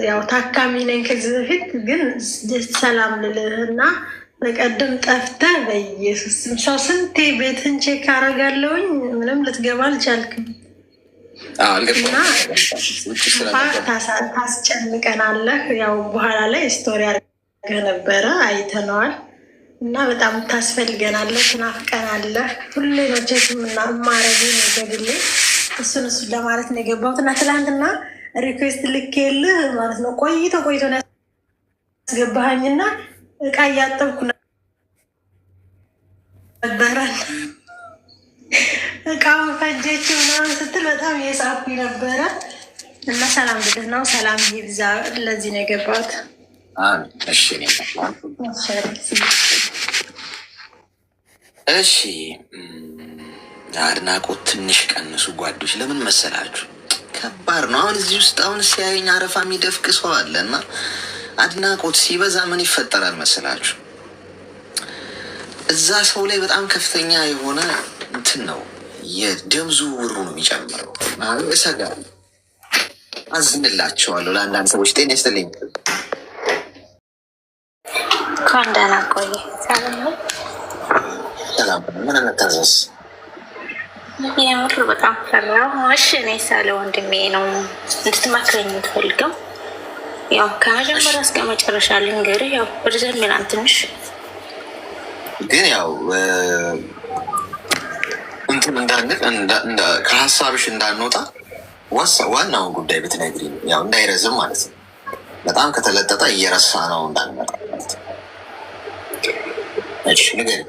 ያው ታካሚ ነኝ ከዚህ በፊት ግን ሰላም ልልህና በቀደም ጠፍተህ በኢየሱስ ሰው ስንቴ ቤትን ቼክ አደርጋለሁኝ ምንም ልትገባ አልቻልክም። እና ታስጨንቀናለህ። ያው በኋላ ላይ ስቶሪ አድርገህ ነበረ አይተነዋል። እና በጣም ታስፈልገናለህ፣ ትናፍቀናለህ። ሁሌ ነው ቼክ ማረግ ነገግሌ እሱን ለማለት ነው የገባሁት። እና ትላንትና ሪኩዌስት ልኬልህ ማለት ነው ቆይቶ ያስገባሃኝና እቃ እያጠብኩ ነበራል። እቃውን ፈጀችው ምናምን ስትል በጣም እየሳኩኝ ነበረ። እና ሰላም ብልህ ነው። ሰላም ይብዛ። ለዚህ ነው የገባሁት። እሺ አድናቆት ትንሽ ቀንሱ ጓዶች። ለምን መሰላችሁ? ከባድ ነው። አሁን እዚህ ውስጥ አሁን ሲያየኝ አረፋ የሚደፍቅ ሰው አለ እና አድናቆት ሲበዛ ምን ይፈጠራል መሰላችሁ? እዛ ሰው ላይ በጣም ከፍተኛ የሆነ እንትን ነው የደም ዝውውሩ ነው የሚጨምረው። እሰጋለሁ፣ አዝንላቸዋለሁ ለአንዳንድ ሰዎች። ጤና ይስጥልኝ። እንኳን ደህና ቆየ። ሰላም። ምን እንታዘዝ? የምር በጣም ፈራሁ። እሺ እኔ ሳለ ወንድሜ ነው እንድትመክረኝ የምትፈልገው። ያው ከመጀመሪያ እስከ መጨረሻ ልንገርህ። ያው ርዘን ሚላን ትንሽ ግን ያው እንትን እንዳንል ከሀሳብሽ እንዳንወጣ ዋናውን ጉዳይ ብትነግሪኝ፣ ያው እንዳይረዝም ማለት ነው። በጣም ከተለጠጠ እየረሳ ነው እንዳንመጣ ማለት ነው። እሺ ንገሪኝ።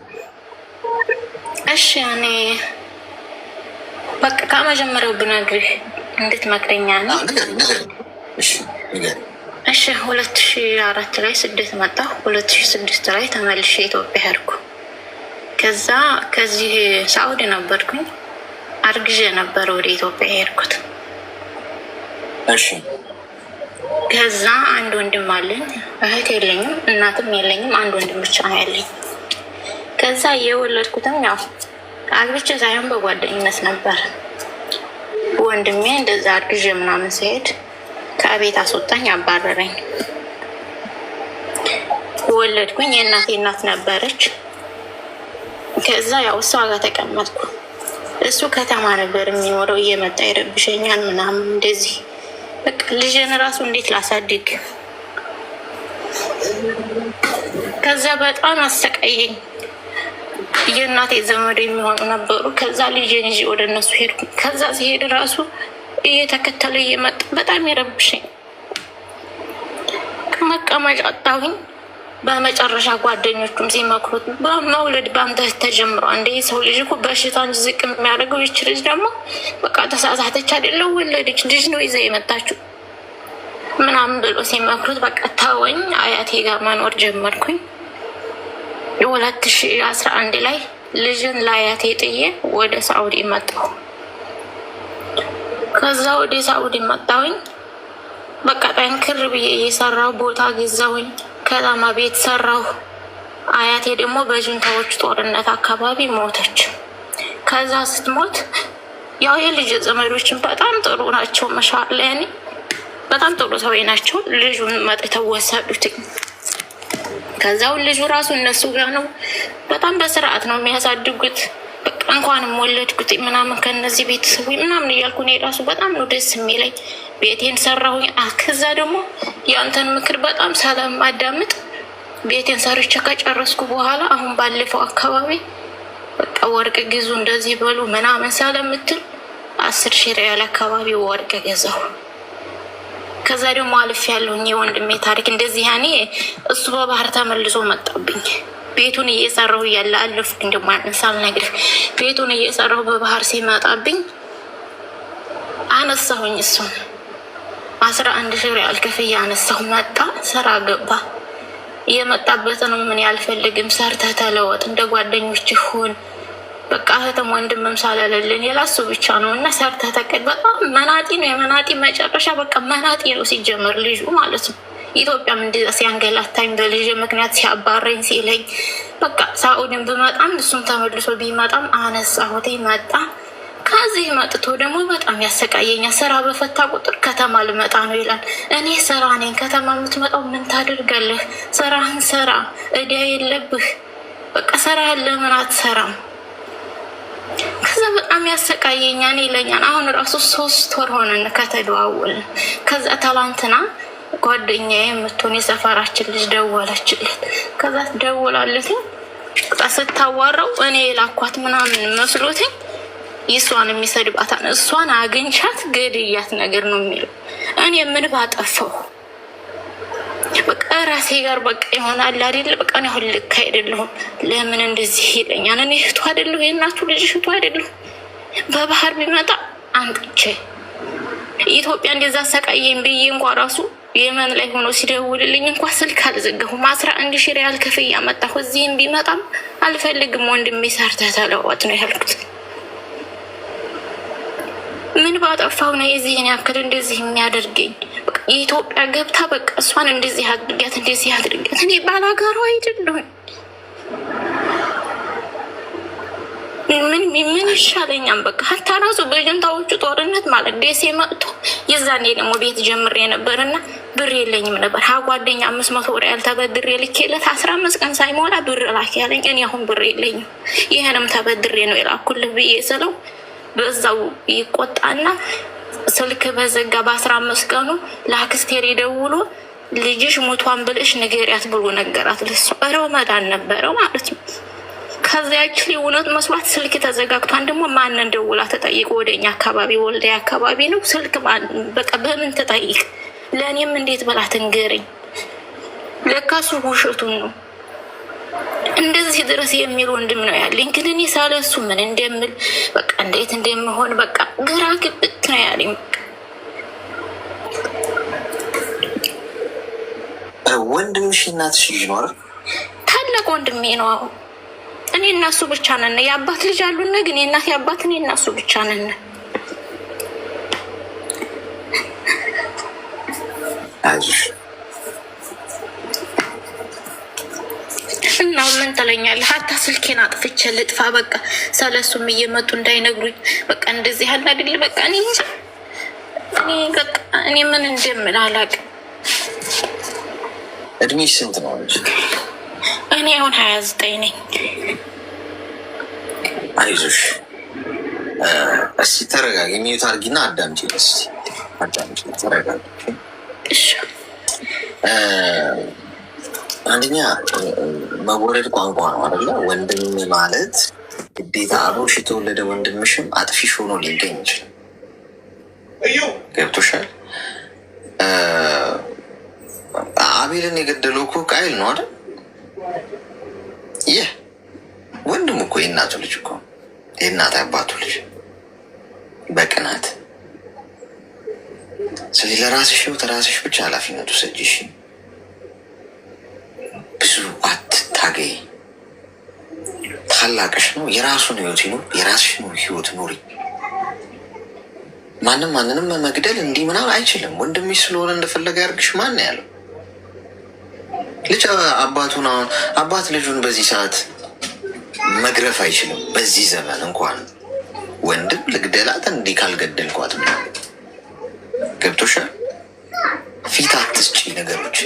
እሺ እኔ በቃ ከመጀመሪያው ብነግርህ እንድትመክረኛ ነው። እሺ 2004 ላይ ስደት መጣሁ። 2006 ላይ ተመልሼ ኢትዮጵያ ሄድኩ። ከዛ ከዚህ ሳኡዲ ነበርኩኝ። አርግዤ ነበር ወደ ኢትዮጵያ ሄድኩት። እሺ ከዛ አንድ ወንድም አለኝ። እህት የለኝም፣ እናትም የለኝም። አንድ ወንድም ብቻ ነው ያለኝ። ከዛ የወለድኩትም ያው አግብቼ ሳይሆን በጓደኝነት ነበር። ወንድሜ እንደዛ አርግዤ ምናምን ሲሄድ ከቤት አስወጣኝ፣ አባረረኝ። ወለድኩኝ። የእናቴ እናት ነበረች። ከዛ ያው እሷ ጋር ተቀመጥኩ። እሱ ከተማ ነበር የሚኖረው። እየመጣ ይረብሸኛል ምናምን እንደዚህ። በቃ ልጅን ራሱ እንዴት ላሳድግ? ከዛ በጣም አሰቃየኝ። የእናቴ ዘመድ የሚሆኑ ነበሩ። ከዛ ልጅን ይዤ ወደ እነሱ ሄድኩ። ከዛ ሲሄድ ራሱ እየተከተለ እየመጣ በጣም ይረብሸኝ። መቀመጫ አጣሁኝ። በመጨረሻ ጓደኞቹም ሲመክሩት በመውለድ በአንተ ተጀምሮ እንደ ሰው ልጅ እኮ በሽታን ዝቅ የሚያደርገው ይች ልጅ ደግሞ በቃ ተሳሳተች አይደለው ወለደች ልጅ ነው ይዘ የመጣችው ምናምን ብሎ ሲመክሩት በቃ ተወኝ። አያቴ ጋር መኖር ጀመርኩኝ። 2011 ላይ ልጅን ለአያቴ ጥዬ ወደ ሳኡዲ መጣሁ። ከዛ ወደ ሳኡዲ መጣሁኝ። በቃ ጠንክር ብዬ እየሰራሁ ቦታ ገዛሁኝ። ከተማ ቤት ሰራሁ። አያቴ ደግሞ በጁንታዎች ጦርነት አካባቢ ሞተች። ከዛ ስትሞት ያው የልጅ ዘመዶችን በጣም ጥሩ ናቸው። መሻለ ያኔ በጣም ጥሩ ሰው ናቸው። ልጁን መጥተው ወሰዱት። ከዛው ልጁ ራሱ እነሱ ጋር ነው። በጣም በስርዓት ነው የሚያሳድጉት። በቃ እንኳንም ወለድኩት ምናምን ከነዚህ ቤተሰቡ ምናምን እያልኩ እኔ ራሱ በጣም ነው ደስ የሚለኝ። ቤቴን ሰራሁኝ። ከዛ ደግሞ የአንተን ምክር በጣም ሳላዳምጥ ቤቴን ሰርቼ ከጨረስኩ በኋላ አሁን ባለፈው አካባቢ በቃ ወርቅ ግዙ እንደዚህ በሉ ምናምን ሳለምትል 10,000 ሪያል አካባቢ ወርቅ ገዛሁ። ከዛ ደግሞ አልፍ ያለሁኝ የወንድሜ ታሪክ እንደዚህ ያኔ እሱ በባህር ተመልሶ መጣብኝ። ቤቱን እየሰራሁ እያለ አለፍኩ። እንደማን ሳልነግርህ ቤቱን እየሰራሁ በባህር ሲመጣብኝ አነሳሁኝ። እሱን 11,000 ሪያል ከፍዬ አነሳሁ። መጣ፣ ስራ ገባ። የመጣበትን ምን ያልፈልግም፣ ሰርተህ ተለወጥ፣ እንደ ጓደኞች ሁን፣ በቃ እህትም ወንድምም ሳላለልን የላሱ ብቻ ነው እና ሰርተህ ተቀድ። በጣም መናጢ ነው፣ የመናጢ መጨረሻ። በቃ መናጢ ነው ሲጀመር ልጁ ማለት ነው። ኢትዮጵያም እንደዛ ሲያንገላታኝ በልጅ ምክንያት ሲያባረኝ ሲለኝ በቃ ሳኡዲን ብመጣም እሱም ተመልሶ ቢመጣም አነሳሁት። መጣ። ከዚህ መጥቶ ደግሞ በጣም ያሰቃየኛል። ስራ በፈታ ቁጥር ከተማ ልመጣ ነው ይላል። እኔ ስራ ነኝ። ከተማ የምትመጣው ምን ታደርጋለህ? ስራህን ስራ፣ እዳ የለብህ። በቃ ስራ ለምን አትሰራም? ከዛ በጣም ያሰቃየኛል ይለኛል። አሁን ራሱ 3 ወር ሆነን ከተደዋወልን። ከዛ ትላንትና ጓደኛዬ የምትሆን የሰፈራችን ልጅ ደወለችለት። ከዛ ደወላለች። ስታዋራው እኔ የላኳት ምናምን መስሎትኝ እሷን የሚሰድባታን እሷን አግኝቻት ገድያት ነገር ነው የሚለው። እኔ ምን ባጠፋው? በቃ ራሴ ጋር በቃ ይሆናል አይደል? በቃ እኔ አሁን ልክ አይደለሁም። ለምን እንደዚህ ይለኛል? እኔ እህቱ አይደለሁ? የእናቱ ልጅ እህቱ አይደለሁ? በባህር ቢመጣ አንጥቼ ኢትዮጵያ እንደዛ አሰቃየኝ ብዬ እንኳ ራሱ የመን ላይ ሆኖ ሲደውልልኝ እንኳ ስልክ አልዘጋሁም። 11,000 ሪያል ክፍያ መጣሁ። እዚህም ቢመጣም አልፈልግም ወንድሜ ሰርተህ ተለወጥ ነው ያልኩት። ምን ባጠፋው ነው የዚህን ያክል እንደዚህ የሚያደርገኝ? የኢትዮጵያ ገብታ በቃ እሷን እንደዚህ አድርጊያት እንደዚህ አድርጊያት። እኔ ባላጋሩ አይደለሁም። ምን ይሻለኛል? በቃ ሀታ ራሱ በጀንታዎቹ ጦርነት ማለት ደሴ መጥቶ የዛኔ ደግሞ ቤት ጀምሬ ነበርና ብር የለኝም ነበር። ጓደኛ 500 ሪያል ተበድሬ ልኬለት 15 ቀን ሳይሞላ ብር ላክ ያለኝ። እኔ አሁን ብር የለኝም። ይህንም ተበድሬ ነው የላኩልህ ብዬ ስለው በዛው ይቆጣና ስልክ በዘጋ በ15 ቀኑ ለአክስቴሪ ደውሎ ልጅሽ ሞቷን ብልሽ ንገሪያት ብሎ ነገራት። ለሱ ረመዳን ነበረው ማለት ነው። ከዚያች ላይ እውነት መስሏት ስልክ ተዘጋግቷን። ደግሞ ማንን ደውላ ተጠይቅ? ወደኛ አካባቢ ወልዲያ አካባቢ ነው ስልክ። በቃ በምን ተጠይቅ? ለእኔም እንዴት ብላ ትንገረኝ? ለካሱ ውሸቱን ነው። እንደዚህ ድረስ የሚል ወንድም ነው ያለኝ። ግን እኔ ሳለሱ ምን እንደምል በቃ እንዴት እንደምሆን በቃ ግራ ግብት ነው ያለኝ። ወንድምሽ እናትሽ ልጅ ነው አይደል? ታላቅ ወንድሜ ነው። አሁን እኔ እና እሱ ብቻ ነን። የአባት ልጅ አሉና ግን የእናት የአባት እኔ እና እሱ ብቻ ነን። አይዞሽ እና ምን ትለኛለህ? ሀታ ስልኬን አጥፍቼ ልጥፋ በቃ ሰለሱም እየመጡ እንዳይነግሩኝ በቃ እንደዚህ ያለ አይደል? በቃ እኔ ምን እንደምል አላውቅም። እድሜሽ ስንት ነው? እኔ አሁን 29 ነኝ። አይዞሽ እስኪ ተረጋጊ። ሚዩት አድርጊና አዳምጪ። እስኪ አዳምጪ፣ ተረጋጊ። አንደኛ መወለድ ቋንቋ ነው አይደለ? ወንድም ማለት ግዴታ አብሮሽ የተወለደ ወንድምሽም አጥፊሽ ሆኖ ሊገኝ ይችላል። ገብቶሻል? አቤልን የገደለው እኮ ቃይል ነው አይደል? ይህ ወንድም እኮ የእናቱ ልጅ እኮ የእናት አባቱ ልጅ በቅናት። ስለዚህ ለራስሽ ህይወት ራስሽ ብቻ ኃላፊነቱ ሰጂሽ። ብዙ አትታገይ። ታላቅሽ ነው። የራሱን ህይወት ይኑር፣ የራስሽን ህይወት ኑሪ። ማንም ማንንም መግደል እንዲህ ምናምን አይችልም። ወንድምሽ ስለሆነ እንደፈለገ ያርግሽ። ማን ያለው? ልጅ አባቱን አሁን አባት ልጁን በዚህ ሰዓት መግረፍ አይችልም። በዚህ ዘመን እንኳን ወንድም ልግደላት እንዲህ ካልገደልኳት ነው። ገብቶሻል? ፊት አትስጪ ነገሮች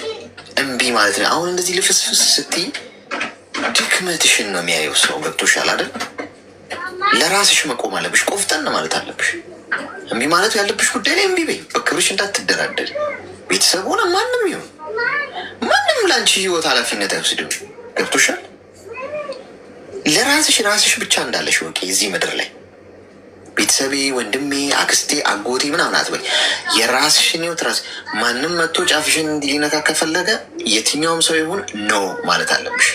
እምቢ ማለት ነው። አሁን እንደዚህ ልፍስፍስ ስትይ ድክመትሽን ነው የሚያየው ሰው። ገብቶሻል አይደል? ለራስሽ መቆም አለብሽ። ቆፍጠን ማለት አለብሽ። እምቢ ማለት ያለብሽ ጉዳይ ላይ እምቢ በይ። በክብርሽ እንዳትደራደሪ። ቤተሰብ ሆነ ማንም ይሁን ማንም ለአንቺ ህይወት ኃላፊነት አይወስድም። ገብቶሻል? ለራስሽ ራስሽ ብቻ እንዳለሽ ወቂ። እዚህ ምድር ላይ ቤተሰቤ፣ ወንድሜ፣ አክስቴ፣ አጎቴ ምናምን አትበይ። የራስሽን ህይወት ራስ ማንም መጥቶ ጫፍሽን እንዲሊነካ ከፈለገ የትኛውም ሰው ይሁን ኖ ማለት አለብሽ።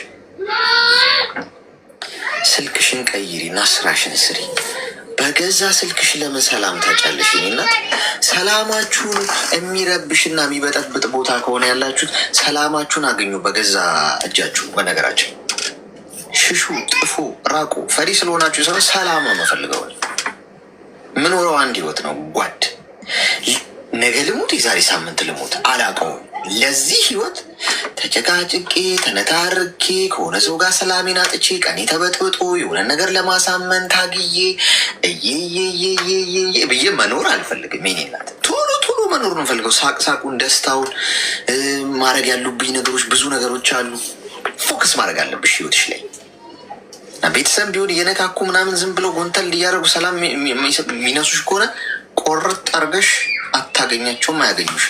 ስልክሽን ቀይሪ እና ስራሽን ስሪ። በገዛ ስልክሽ ለምን ሰላም ታጫለሽ? እናት ሰላማችሁን የሚረብሽና የሚበጠብጥ ቦታ ከሆነ ያላችሁት ሰላማችሁን አገኙ በገዛ እጃችሁ። በነገራችን ሽሹ፣ ጥፉ፣ ራቁ። ፈሪ ስለሆናችሁ ሰው ሰላም ነው መፈልገዋል። ምኖረው አንድ ህይወት ነው ጓድ። ነገ ልሙት፣ የዛሬ ሳምንት ልሙት፣ አላውቀውም። ለዚህ ህይወት ተጨቃጭቄ ተነታርኬ ከሆነ ሰው ጋር ሰላሜን አጥቼ ቀኔ ተበጥብጦ የሆነ ነገር ለማሳመን ታግዬ እየየየየየ ብዬ መኖር አልፈልግም። የኔ እናት ቶሎ ቶሎ መኖር ነው ፈልገው፣ ሳቅሳቁን፣ ደስታውን ማድረግ ያሉብኝ ነገሮች ብዙ ነገሮች አሉ። ፎከስ ማድረግ አለብሽ ህይወትሽ ላይ። ቤተሰብ ቢሆን እየነካኩ ምናምን ዝም ብለው ጎንተል እያደረጉ ሰላም የሚነሱሽ ከሆነ ቆርጥ አርገሽ አታገኛቸውም፣ አያገኙሽ።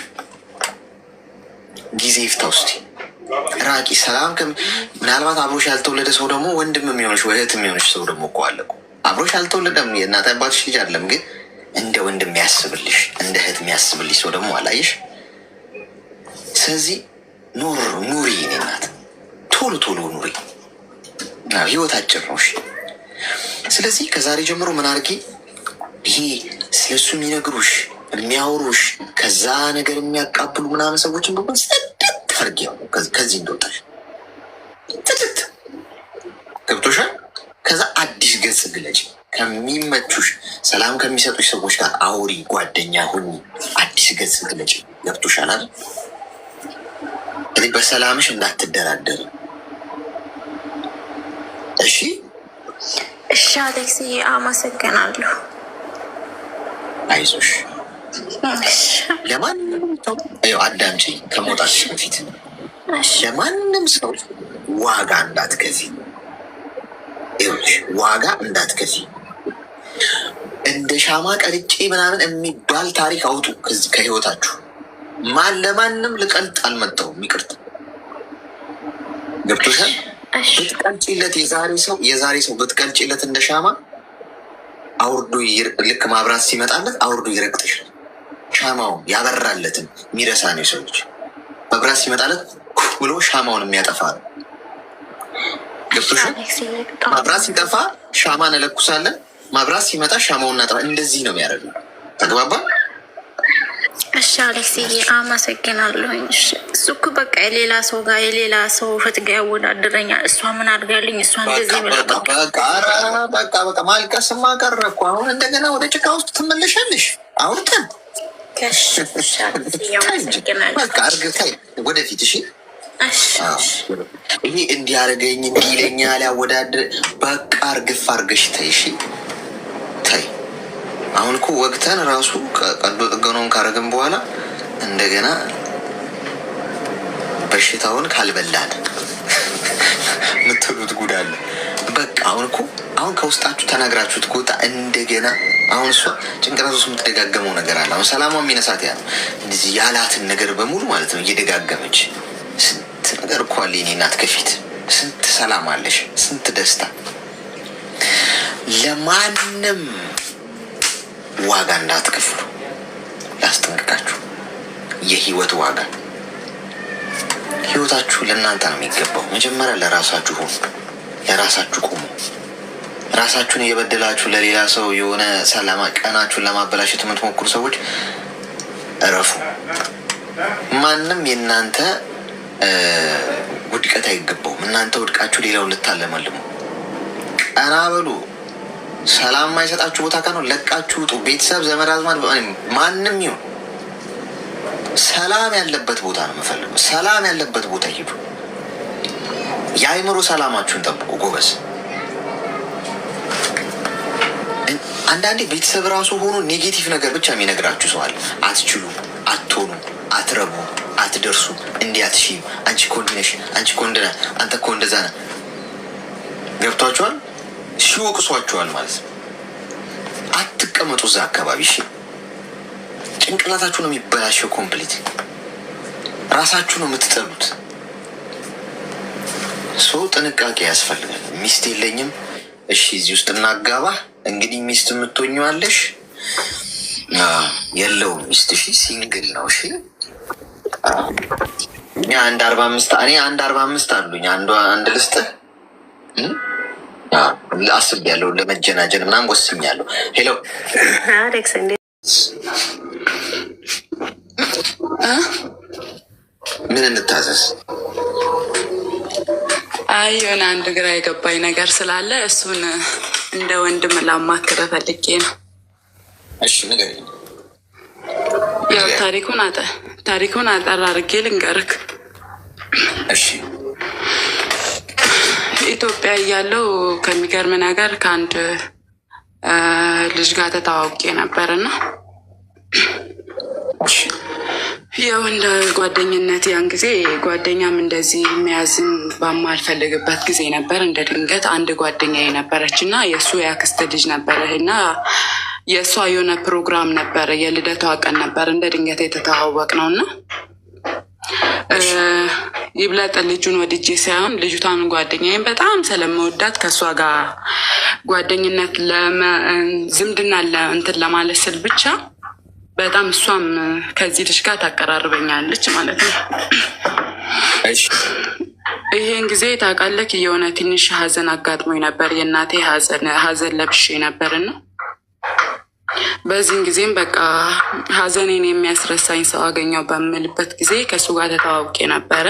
ጊዜ ይፍታ ውስጥ ራቂ። ሰላም ምናልባት አብሮሽ ያልተወለደ ሰው ደግሞ ወንድም የሚሆንሽ ወይ እህት የሚሆንሽ ሰው ደግሞ እኮ አለ። አብሮሽ ያልተወለደም የእናት አባትሽ ልጅ አይደለም፣ ግን እንደ ወንድም የሚያስብልሽ እንደ እህት የሚያስብልሽ ሰው ደግሞ አላየሽ። ስለዚህ ኑሪ የኔ እናት፣ ቶሎ ቶሎ ኑሪ። ህይወት አጭር ነው። ስለዚህ ከዛሬ ጀምሮ ምን አድርጊ፣ ይሄ ስለሱ የሚነግሩሽ የሚያወሩሽ ከዛ ነገር የሚያቃብሉ ምናምን ሰዎችን በኩል ጽድት አድርጊ። ከዚህ እንደወጣሽ ጽድት ገብቶሻል። ከዛ አዲስ ገጽ ግለጭ። ከሚመቹሽ ሰላም ከሚሰጡሽ ሰዎች ጋር አውሪ፣ ጓደኛ ሁኚ፣ አዲስ ገጽ ግለጭ። ገብቶሻል አይደል? በሰላምሽ እንዳትደራደር። እሺ እሺ አሌክስዬ አመሰግናለሁ። አይዞሽ። ለማንም አዳምጪ፣ ከመውጣትሽ በፊት ለማንም ሰው ዋጋ እንዳትከፊ። ይኸውልሽ ዋጋ እንዳትከፊ። እንደ ሻማ ቀልጬ ምናምን የሚባል ታሪክ አውጡ ከህይወታችሁ። ለማንም ልቀልጥ አልመጣሁም፣ ይቅርታ። ገብቶሻል? ብትቀልጪለት የዛሬ ሰው ብትቀልጪለት እንደ ሻማ አውርዶ ልክ ማብራት ሲመጣለት አውርዶ ይረግጥሻል። ሻማውን ያበራለትን የሚረሳ ነው የሰው ልጅ። መብራት ሲመጣለት ብሎ ሻማውን የሚያጠፋ ነው። ገብቶሻል? መብራት ሲጠፋ ሻማ እንለኩሳለን፣ መብራት ሲመጣ ሻማውን እናጠፋ። እንደዚህ ነው የሚያደርገው። ተግባባ? እሺ አሌክስዬ አመሰግናለሁኝ። እሱ እኮ በቃ የሌላ ሰው ጋር የሌላ ሰው እህት ጋር ያወዳድረኛል። እሷ ምን አድርጋልኝ፣ እሷ እንደዚህ ብላ በቃ ማልቀስማ ቀረ እኮ። አሁን እንደገና ወደ ጭቃ ውስጥ ትመለሻለሽ። አውርተን በቃ እርግታይ ወደፊት። እሺ ይሄ እንዲያደርገኝ እንዲለኛል ያወዳድር። በቃ እርግፍ አርገሽ ተይ። እሺ ተይ። አሁን እኮ ወቅተን ራሱ ቀዶ ጥገናውን ካረግን በኋላ እንደገና በሽታውን ካልበላን ምትሉት ጉዳለ። በቃ አሁን ከውስጣችሁ ተናግራችሁት ከወጣ እንደገና አሁን እሷ ጭንቅላት ውስጥ የምትደጋገመው ነገር አለ። አሁን ሰላሟ የሚነሳት ያ ነው። እንደዚህ ያላትን ነገር በሙሉ ማለት ነው እየደጋገመች። ስንት ነገር እኮ አለ የኔ እናት ከፊት፣ ስንት ሰላም አለሽ፣ ስንት ደስታ። ለማንም ዋጋ እንዳትከፍሉ ላስጠንቅቃችሁ። የህይወት ዋጋ ህይወታችሁ ለእናንተ ነው የሚገባው። መጀመሪያ ለራሳችሁ ሆኑ፣ ለራሳችሁ ቁሙ። ራሳችሁን እየበደላችሁ ለሌላ ሰው የሆነ ሰላማ ቀናችሁን ለማበላሸት የምትሞክሩ ሰዎች እረፉ። ማንም የእናንተ ውድቀት አይገባውም። እናንተ ውድቃችሁ ሌላውን ልታለመልሙ ቀና በሉ። ሰላም የማይሰጣችሁ ቦታ ካነው ለቃችሁ ውጡ። ቤተሰብ፣ ዘመድ አዝማድ፣ ማንም ይሁን ሰላም ያለበት ቦታ ነው የምፈልገው። ሰላም ያለበት ቦታ ሂዱ። የአእምሮ ሰላማችሁን ጠብቁ ጎበዝ። አንዳንዴ ቤተሰብ ራሱ ሆኖ ኔጌቲቭ ነገር ብቻ የሚነግራችሁ ሰው አለ። አትችሉ፣ አትሆኑ፣ አትረቡ፣ አትደርሱ፣ እንዲህ አትሺም፣ አንቺ እኮ እንዲህ ነሽ፣ አንቺ እኮ እንደና፣ አንተ እኮ እንደዛ ነህ። ገብቷችኋል? ሲወቅሷችኋል ማለት ነው። አትቀመጡ እዛ አካባቢ። እሺ፣ ጭንቅላታችሁ ነው የሚበላሸው። ኮምፕሊት ራሳችሁ ነው የምትጠሉት። ሰው ጥንቃቄ ያስፈልጋል። ሚስት የለኝም፣ እሺ፣ እዚህ ውስጥ እናጋባ። እንግዲህ ሚስት የምትሆኝዋለሽ። የለውም ሚስት። እሺ፣ ሲንግል ነው። እሺ፣ እኔ አንድ 45 አሉኝ። አንድ ልስጥህ። አስቤያለሁ፣ ለመጀናጀን ምናምን ወስኛለሁ። ሄሎ አሌክስ፣ ምን እንታዘዝ? አይ የሆነ አንድ ግራ የገባኝ ነገር ስላለ እሱን እንደ ወንድም ላማክረ ፈልጌ ነው። እሺ ንገሪኝ። ያው ታሪኩን አጠር አድርጌ ልንገርክ። እሺ ኢትዮጵያ እያለሁ ከሚገርም ነገር ከአንድ ልጅ ጋር ተተዋውቄ ነበርና ያው እንደ ጓደኝነት ያን ጊዜ ጓደኛም እንደዚህ የሚያዝን በማልፈልግበት ጊዜ ነበር። እንደ ድንገት አንድ ጓደኛዬ ነበረች እና የእሱ የአክስት ልጅ ነበረ እና የእሷ የሆነ ፕሮግራም ነበረ፣ የልደቷ ቀን ነበር። እንደ ድንገት የተተዋወቅ ነው እና ይብለጥ ልጁን ወድጄ ሳይሆን ልጅቷን ጓደኛዬን በጣም ስለመወዳት ከእሷ ጋር ጓደኝነት ዝምድና እንትን ለማለት ስል ብቻ በጣም እሷም ከዚህ ልጅ ጋር ታቀራርበኛለች ማለት ነው። ይሄን ጊዜ ታውቃለህ የሆነ ትንሽ ሀዘን አጋጥሞኝ ነበር። የእናቴ ሀዘን ለብሼ ነበርና በዚህን ጊዜም በቃ ሀዘኔን የሚያስረሳኝ ሰው አገኘው በምልበት ጊዜ ከእሱ ጋር ተተዋውቄ ነበረ።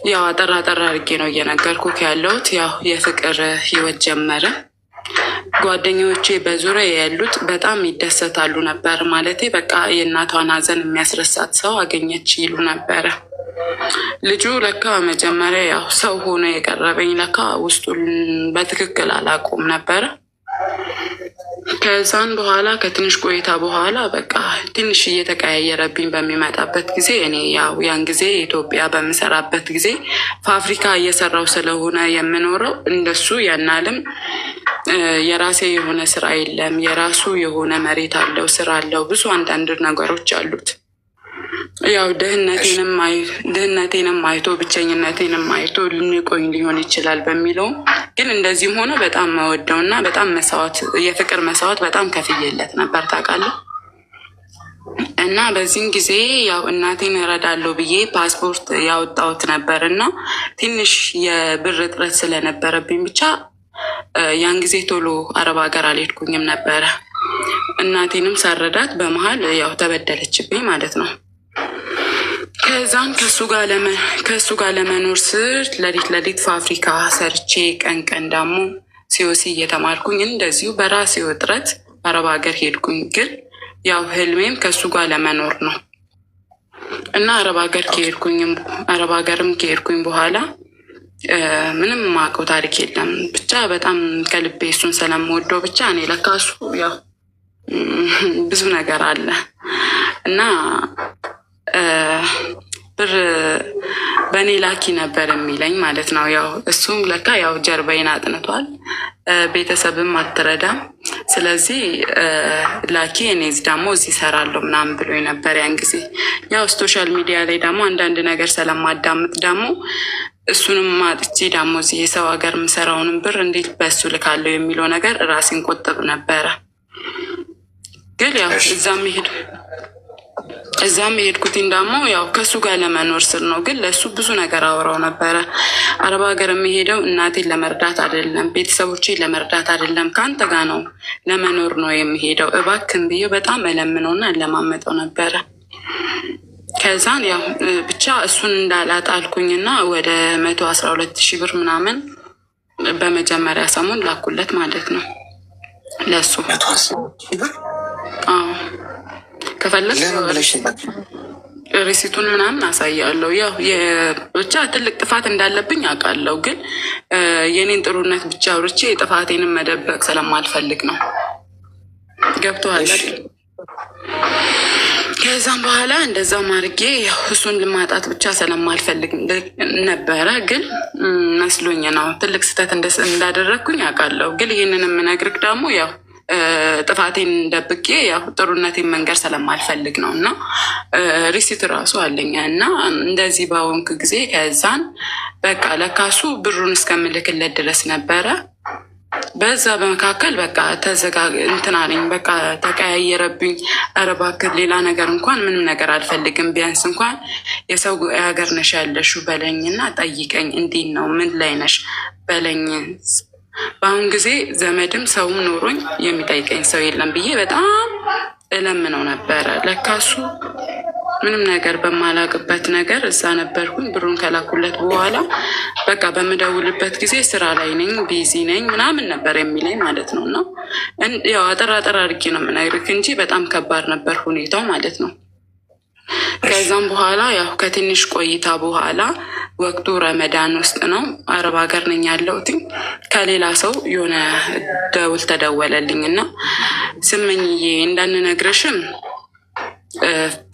ያው አጠር አድርጌ ነው እየነገርኩህ ያለሁት። ያው የፍቅር ህይወት ጀመረ። ጓደኞቼ በዙሪያ ያሉት በጣም ይደሰታሉ ነበር። ማለቴ በቃ የእናቷን ሀዘን የሚያስረሳት ሰው አገኘች ይሉ ነበረ። ልጁ ለካ መጀመሪያ ያው ሰው ሆኖ የቀረበኝ ለካ ውስጡን በትክክል አላውቀውም ነበረ። ከዛን በኋላ ከትንሽ ቆይታ በኋላ በቃ ትንሽ እየተቀያየረብኝ በሚመጣበት ጊዜ እኔ ያው ያን ጊዜ ኢትዮጵያ በምሰራበት ጊዜ ፋብሪካ እየሰራው ስለሆነ የምኖረው እንደሱ ያናልም የራሴ የሆነ ስራ የለም። የራሱ የሆነ መሬት አለው፣ ስራ አለው፣ ብዙ አንዳንድ ነገሮች አሉት። ያው ድህነቴንም አይቶ ብቸኝነቴንም አይቶ ልንቆኝ ሊሆን ይችላል በሚለውም ግን እንደዚህም ሆኖ በጣም መወደው እና በጣም የፍቅር መስዋዕት በጣም ከፍዬለት ነበር ታውቃለህ። እና በዚህም ጊዜ ያው እናቴን እረዳለሁ ብዬ ፓስፖርት ያወጣሁት ነበር እና ትንሽ የብር እጥረት ስለነበረብኝ ብቻ ያን ጊዜ ቶሎ አረብ ሀገር አልሄድኩኝም ነበረ። እናቴንም ሳረዳት በመሀል ያው ተበደለችብኝ ማለት ነው። ከዛም ከሱ ጋር ለመኖር ስር ለሊት ፋብሪካ ሰርቼ ቀን ደግሞ ሲኦሲ እየተማርኩኝ እንደዚሁ በራሴ ውጥረት አረብ ሀገር ሄድኩኝ። ግን ያው ህልሜም ከሱ ጋር ለመኖር ነው እና አረብ ሀገርም ከሄድኩኝ በኋላ ምንም ማውቀው ታሪክ የለም። ብቻ በጣም ከልቤ እሱን ስለምወደው ብቻ እኔ ለካ እሱ ያው ብዙ ነገር አለ እና ብር በእኔ ላኪ ነበር የሚለኝ ማለት ነው። ያው እሱም ለካ ያው ጀርባዬን አጥንቷል፣ ቤተሰብም አትረዳም፣ ስለዚህ ላኪ እኔ ደግሞ እዚህ እሰራለሁ ምናምን ብሎ ነበር ያን ጊዜ። ያው ሶሻል ሚዲያ ላይ ደግሞ አንዳንድ ነገር ስለማዳምጥ ደግሞ እሱንም አጥቼ ደግሞ እዚህ የሰው ሀገር የምሰራውንም ብር እንዴት በእሱ ልካለሁ የሚለው ነገር ራሴን ቆጥብ ነበረ። ግን ያው እዛም የሄድኩትኝ ደግሞ ያው ከሱ ጋር ለመኖር ስል ነው። ግን ለእሱ ብዙ ነገር አወራው ነበረ። አረብ ሀገር የሚሄደው እናቴን ለመርዳት አይደለም፣ ቤተሰቦቼን ለመርዳት አይደለም፣ ከአንተ ጋር ነው ለመኖር ነው የሚሄደው፣ እባክን ብዬ በጣም እለምነውና እለማመጠው ነበረ። ከዛን ያው ብቻ እሱን እንዳላጣ አልኩኝና ወደ 112,000 ብር ምናምን በመጀመሪያ ሰሞን ላኩለት ማለት ነው ለሱ። ከፈለግ ሪሲቱን ምናምን አሳያለሁ። ያው ብቻ ትልቅ ጥፋት እንዳለብኝ አውቃለሁ። ግን የኔን ጥሩነት ብቻ አውርቼ ጥፋቴንም መደበቅ ስለማልፈልግ ነው። ገብቶሃል? ከዛም በኋላ እንደዛው ማድርጌ እሱን ልማጣት ብቻ ስለማልፈልግ ነበረ። ግን መስሎኝ ነው ትልቅ ስህተት እንዳደረግኩኝ አውቃለሁ። ግን ይህንን የምነግርህ ደግሞ ያው ጥፋቴን ደብቄ ያው ጥሩነቴን መንገር ስለማልፈልግ ነው። እና ሪሲት ራሱ አለኛ እና እንደዚህ በሆንክ ጊዜ ከዛን በቃ ለካሱ ብሩን እስከምልክለት ድረስ ነበረ። በዛ በመካከል በቃ እንትናለኝ በቃ ተቀያየረብኝ። ኧረ እባክህ ሌላ ነገር እንኳን ምንም ነገር አልፈልግም፣ ቢያንስ እንኳን የሰው ሀገር ነሽ ያለሽው በለኝና ጠይቀኝ፣ እንዴት ነው ምን ላይ ነሽ በለኝ። በአሁን ጊዜ ዘመድም ሰውም ኖሮኝ የሚጠይቀኝ ሰው የለም ብዬ በጣም እለምነው ነበረ። ለካሱ ምንም ነገር በማላቅበት ነገር እዛ ነበርኩኝ። ብሩን ከላኩለት በኋላ በቃ በምደውልበት ጊዜ ስራ ላይ ነኝ፣ ቢዚ ነኝ ምናምን ነበር የሚለኝ ማለት ነው። እና ያው አጠር አድርጌ ነው የምነግርህ እንጂ በጣም ከባድ ነበር ሁኔታው ማለት ነው። ከዛም በኋላ ያው ከትንሽ ቆይታ በኋላ ወቅቱ ረመዳን ውስጥ ነው። አረብ ሀገር ነኝ ያለሁት። ከሌላ ሰው የሆነ ደውል ተደወለልኝ እና ስመኝዬ እንዳንነግርሽም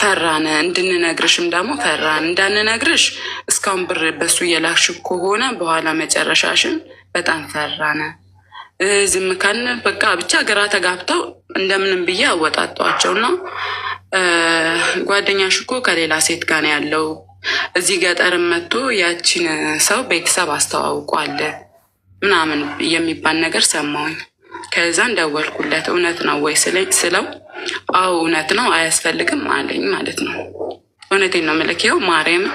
ፈራን፣ እንድንነግርሽም ደግሞ ፈራን። እንዳንነግርሽ እስካሁን ብር በሱ እየላክሽ ከሆነ በኋላ መጨረሻሽን በጣም ፈራን። ዝም ካልን በቃ ብቻ ግራ ተጋብተው እንደምንም ብዬ አወጣጧቸው እና ጓደኛሽ እኮ ከሌላ ሴት ጋር ነው ያለው፣ እዚህ ገጠርም መጥቶ ያቺን ሰው ቤተሰብ አስተዋውቋል ምናምን የሚባል ነገር ሰማሁኝ። ከዛን ደወልኩለት። እውነት ነው ወይ ስለው አዎ እውነት ነው አያስፈልግም አለኝ ማለት ነው። እውነቴን ነው የምልክ፣ ይኸው ማርያም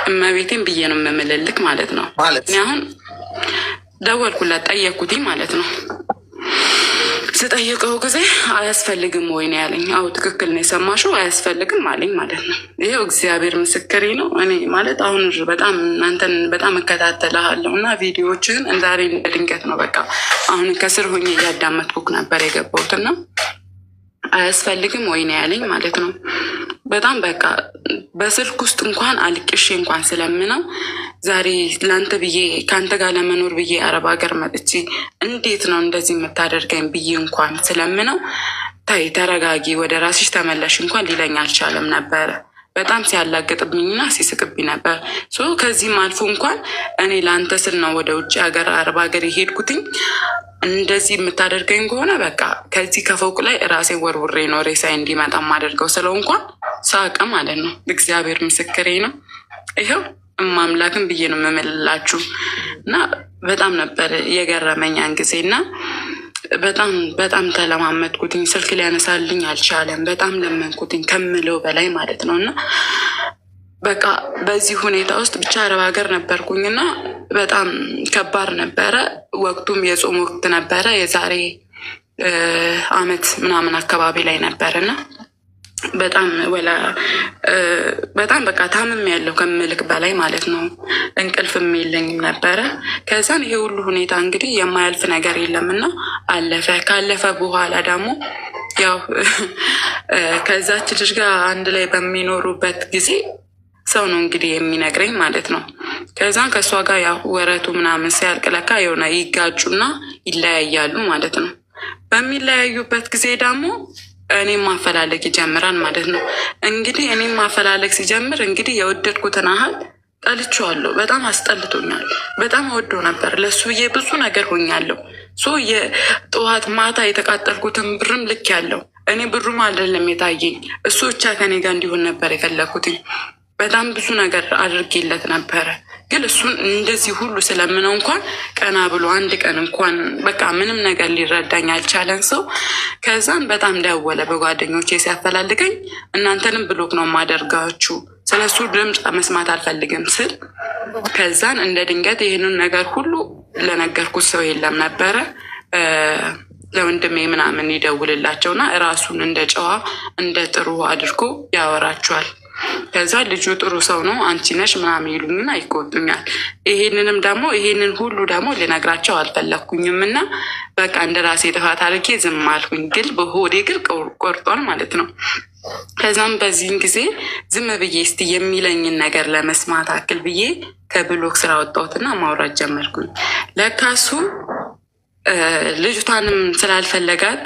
እመቤቴን ብዬ ነው የምምልልክ ማለት ነው። እኔ አሁን ደወልኩለት ጠየቅኩትኝ ማለት ነው። ስጠይቀው ጊዜ አያስፈልግም ወይ ነው ያለኝ። አዎ ትክክል ነው የሰማሽው አያስፈልግም አለኝ ማለት ነው። ይሄው እግዚአብሔር ምስክሬ ነው። እኔ ማለት አሁን በጣም እናንተን በጣም እከታተልሃለሁ እና ቪዲዮዎችን ዛሬ ድንገት ነው በቃ አሁን ከስር ሆኜ እያዳመጥኩክ ነበር የገባሁትና አያስፈልግም ወይ ነው ያለኝ ማለት ነው። በጣም በቃ በስልክ ውስጥ እንኳን አልቅሼ እንኳን ስለምነው ዛሬ ለአንተ ብዬ ከአንተ ጋር ለመኖር ብዬ አረብ ሀገር መጥቼ እንዴት ነው እንደዚህ የምታደርገኝ ብዬ እንኳን ስለምነው ታይ ተረጋጊ፣ ወደ ራስሽ ተመለሽ እንኳን ሊለኝ አልቻለም ነበረ። በጣም ሲያላግጥብኝና ሲስቅብኝ ነበር። ከዚህም አልፎ እንኳን እኔ ለአንተ ስል ነው ወደ ውጭ ሀገር አረብ ሀገር የሄድኩትኝ፣ እንደዚህ የምታደርገኝ ከሆነ በቃ ከዚህ ከፎቅ ላይ ራሴን ወርውሬ ነው ሬሳዬ እንዲመጣ የማደርገው ስለው እንኳን ሳቀ ማለት ነው። እግዚአብሔር ምስክሬ ነው። ይኸው እማምላክን ብዬ ነው የምምልላችሁ እና በጣም ነበር የገረመኛን ጊዜ እና በጣም ተለማመጥኩትኝ። ስልክ ሊያነሳልኝ አልቻለም። በጣም ለመንኩትኝ ከምለው በላይ ማለት ነው እና በቃ በዚህ ሁኔታ ውስጥ ብቻ አረብ ሀገር ነበርኩኝና በጣም ከባድ ነበረ። ወቅቱም የጾም ወቅት ነበረ። የዛሬ አመት ምናምን አካባቢ ላይ ነበርና በጣም በቃ ታምም ያለው ከምልክ በላይ ማለት ነው። እንቅልፍም የለኝም ነበረ። ከዛን ይሄ ሁሉ ሁኔታ እንግዲህ የማያልፍ ነገር የለምና አለፈ። ካለፈ በኋላ ደግሞ ያው ከዛች ልጅ ጋር አንድ ላይ በሚኖሩበት ጊዜ ሰው ነው እንግዲህ የሚነግረኝ ማለት ነው። ከዛን ከእሷ ጋር ያው ወረቱ ምናምን ሲያልቅ ለካ የሆነ ይጋጩና ይለያያሉ ማለት ነው። በሚለያዩበት ጊዜ ደግሞ እኔም ማፈላለግ ይጀምራል ማለት ነው። እንግዲህ እኔም ማፈላለግ ሲጀምር እንግዲህ የወደድኩትን ያህል ጠልቼዋለሁ። በጣም አስጠልቶኛል። በጣም ወዶ ነበር። ለሱ ብዬ ብዙ ነገር ሆኛለሁ። የጠዋት ማታ የተቃጠልኩትን ብርም ልክ ያለው እኔ ብሩም አይደለም የታየኝ፣ እሱ ብቻ ከኔ ጋር እንዲሆን ነበር የፈለኩትኝ። በጣም ብዙ ነገር አድርጌለት ነበረ። ግን እሱን እንደዚህ ሁሉ ስለምነው እንኳን ቀና ብሎ አንድ ቀን እንኳን በቃ ምንም ነገር ሊረዳኝ አልቻለን ሰው። ከዛም በጣም ደወለ በጓደኞቼ ሲያፈላልገኝ፣ እናንተንም ብሎክ ነው ማደርጋችሁ፣ ስለሱ ድምፅ መስማት አልፈልግም ስል ከዛን እንደ ድንገት ይህንን ነገር ሁሉ ለነገርኩት ሰው የለም ነበረ። ለወንድሜ ምናምን ይደውልላቸውና እራሱን እንደ ጨዋ እንደ ጥሩ አድርጎ ያወራቸዋል። ከዛ ልጁ ጥሩ ሰው ነው አንቺ ነሽ ምናምን ይሉኝና ይቆጡኛል። ይሄንን ሁሉ ደግሞ ልነግራቸው አልፈለግኩኝም እና በቃ እንደ ራሴ ጥፋት አድርጌ ዝም አልኩኝ። ግን በሆዴ ግን ቆርጧል ማለት ነው። ከዛም በዚህን ጊዜ ዝም ብዬ እስቲ የሚለኝን ነገር ለመስማት አክል ብዬ ከብሎክ ስራ ወጣሁትና ማውራት ጀመርኩኝ። ለካሱ ልጅቷንም ስላልፈለጋት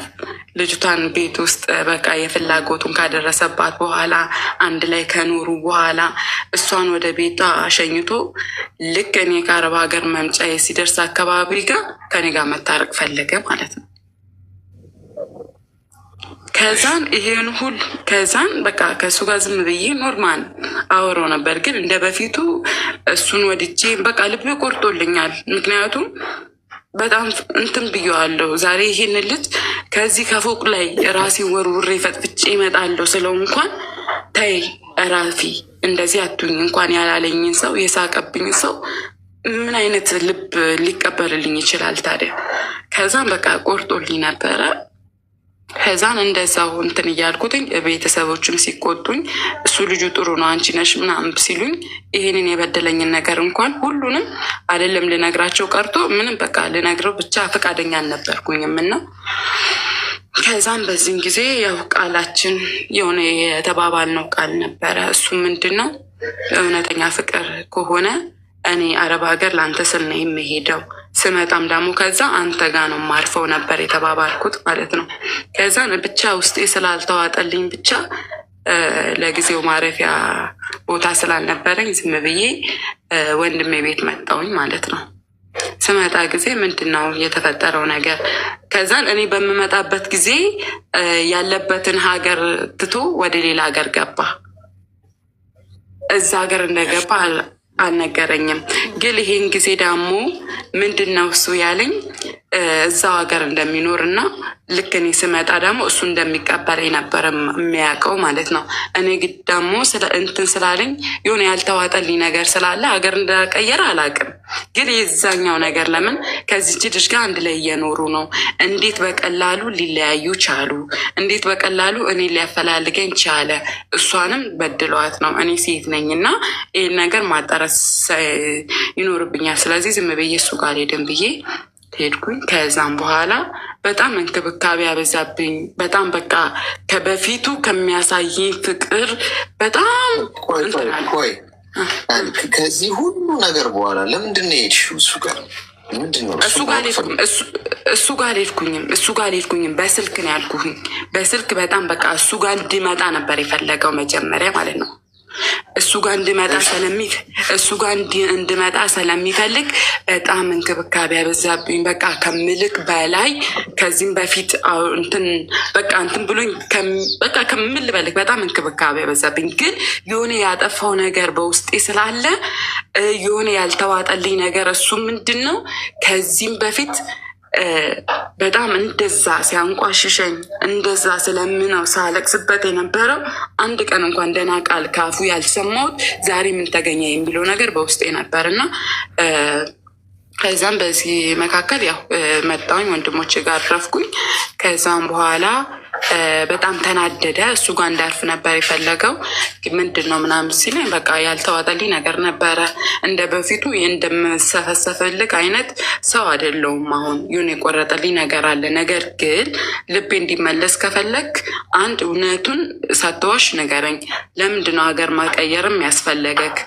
ልጅቷን ቤት ውስጥ በቃ የፍላጎቱን ካደረሰባት በኋላ አንድ ላይ ከኖሩ በኋላ እሷን ወደ ቤቷ አሸኝቶ ልክ እኔ ከአረብ ሀገር መምጫ ሲደርስ አካባቢ ጋር ከኔ ጋር መታረቅ ፈለገ ማለት ነው። ከዛን በቃ ከእሱ ጋር ዝም ብዬ ኖርማል አወራው ነበር። ግን እንደ በፊቱ እሱን ወድጄ በቃ ልቤ ቆርጦልኛል። ምክንያቱም በጣም እንትን ብዬዋለሁ። ዛሬ ይሄን ልጅ ከዚህ ከፎቅ ላይ ራሴ ወርውሬ ፈጥፍጬ እመጣለሁ ስለው እንኳን ተይ እራፊ እንደዚህ አቱኝ እንኳን ያላለኝን ሰው የሳቀብኝ ሰው ምን አይነት ልብ ሊቀበልልኝ ይችላል ታዲያ? ከዛም በቃ ቆርጦልኝ ነበረ። ከዛን እንደዛው እንትን እያልኩትኝ ቤተሰቦችም ሲቆጡኝ እሱ ልጁ ጥሩ ነው አንቺ ነሽ ምናምን ሲሉኝ ይሄንን የበደለኝን ነገር እንኳን ሁሉንም አይደለም ልነግራቸው ቀርቶ ምንም በቃ ልነግረው ብቻ ፈቃደኛ አልነበርኩኝም እና ከዛም በዚህን ጊዜ ያው ቃላችን የሆነ የተባባልነው ቃል ነበረ። እሱ ምንድን ነው? እውነተኛ ፍቅር ከሆነ እኔ አረብ ሀገር ለአንተ ስል ነው የምሄደው፣ ስመጣም ደግሞ ከዛ አንተ ጋር ነው ማርፈው ነበር የተባባልኩት ማለት ነው። ከዛ ብቻ ውስጤ ስላልተዋጠልኝ ብቻ ለጊዜው ማረፊያ ቦታ ስላልነበረኝ ዝም ብዬ ወንድሜ ቤት መጣሁኝ ማለት ነው። ስመጣ ጊዜ ምንድን ነው የተፈጠረው ነገር? ከዛን እኔ በምመጣበት ጊዜ ያለበትን ሀገር ትቶ ወደ ሌላ ሀገር ገባ። እዛ ሀገር እንደገባ አልነገረኝም። ግን ይሄን ጊዜ ደግሞ ምንድን ነው እሱ ያለኝ እዛው ሀገር እንደሚኖር እና ልክ እኔ ስመጣ ደግሞ እሱ እንደሚቀበለኝ ነበር የሚያውቀው ማለት ነው። እኔ ግን ደግሞ እንትን ስላለኝ የሆነ ያልተዋጠልኝ ነገር ስላለ ሀገር እንደቀየረ አላውቅም። ግን የዛኛው ነገር ለምን ከዚች ልጅ ጋር አንድ ላይ እየኖሩ ነው? እንዴት በቀላሉ ሊለያዩ ቻሉ? እንዴት በቀላሉ እኔ ሊያፈላልገኝ ቻለ? እሷንም በድለዋት ነው። እኔ ሴት ነኝ እና ይህን ነገር ማጣረስ ይኖርብኛል። ስለዚህ ዝም ብዬ እሱ ጋር ሄድን ብዬ ሄድኩኝ። ከዛም በኋላ በጣም እንክብካቤ ያበዛብኝ። በጣም በቃ ከበፊቱ ከሚያሳይኝ ፍቅር በጣም ቆይ ከዚህ ሁሉ ነገር በኋላ ለምንድን ነው የሄድሽው እሱ ጋር? እሱ ጋር አልሄድኩኝም። በስልክ ነው ያልኩኝ። በስልክ በጣም በቃ እሱ ጋር እንዲመጣ ነበር የፈለገው መጀመሪያ ማለት ነው። እሱ ጋር እንድመጣ ስለሚፈልግ በጣም እንክብካቤ ያበዛብኝ። በቃ ከምልክ በላይ ከዚህም በፊት እንትን ብሎኝ በቃ ከምል በልክ በጣም እንክብካቤ ያበዛብኝ። ግን የሆነ ያጠፋው ነገር በውስጤ ስላለ የሆነ ያልተዋጠልኝ ነገር እሱ ምንድን ነው ከዚህም በፊት በጣም እንደዛ ሲያንቋሽሸኝ እንደዛ ስለምነው ሳለቅስበት የነበረው አንድ ቀን እንኳን ደህና ቃል ካፉ ያልሰማሁት ዛሬ ምን ተገኘ የሚለው ነገር በውስጤ ነበር እና ከዛም በዚህ መካከል ያው መጣሁኝ፣ ወንድሞቼ ጋር ረፍኩኝ። ከዛም በኋላ በጣም ተናደደ። እሱ ጋር እንዳርፍ ነበር የፈለገው። ምንድን ነው ምናምን ሲለኝ በቃ ያልተዋጠልኝ ነገር ነበረ። እንደ በፊቱ እንደምሰፈሰፈልግ አይነት ሰው አይደለሁም። አሁን ይሁን የቆረጠልኝ ነገር አለ። ነገር ግን ልቤ እንዲመለስ ከፈለግ አንድ እውነቱን ሳትዋሽ ንገረኝ። ለምንድን ነው ሀገር ማቀየርም ያስፈለገክ?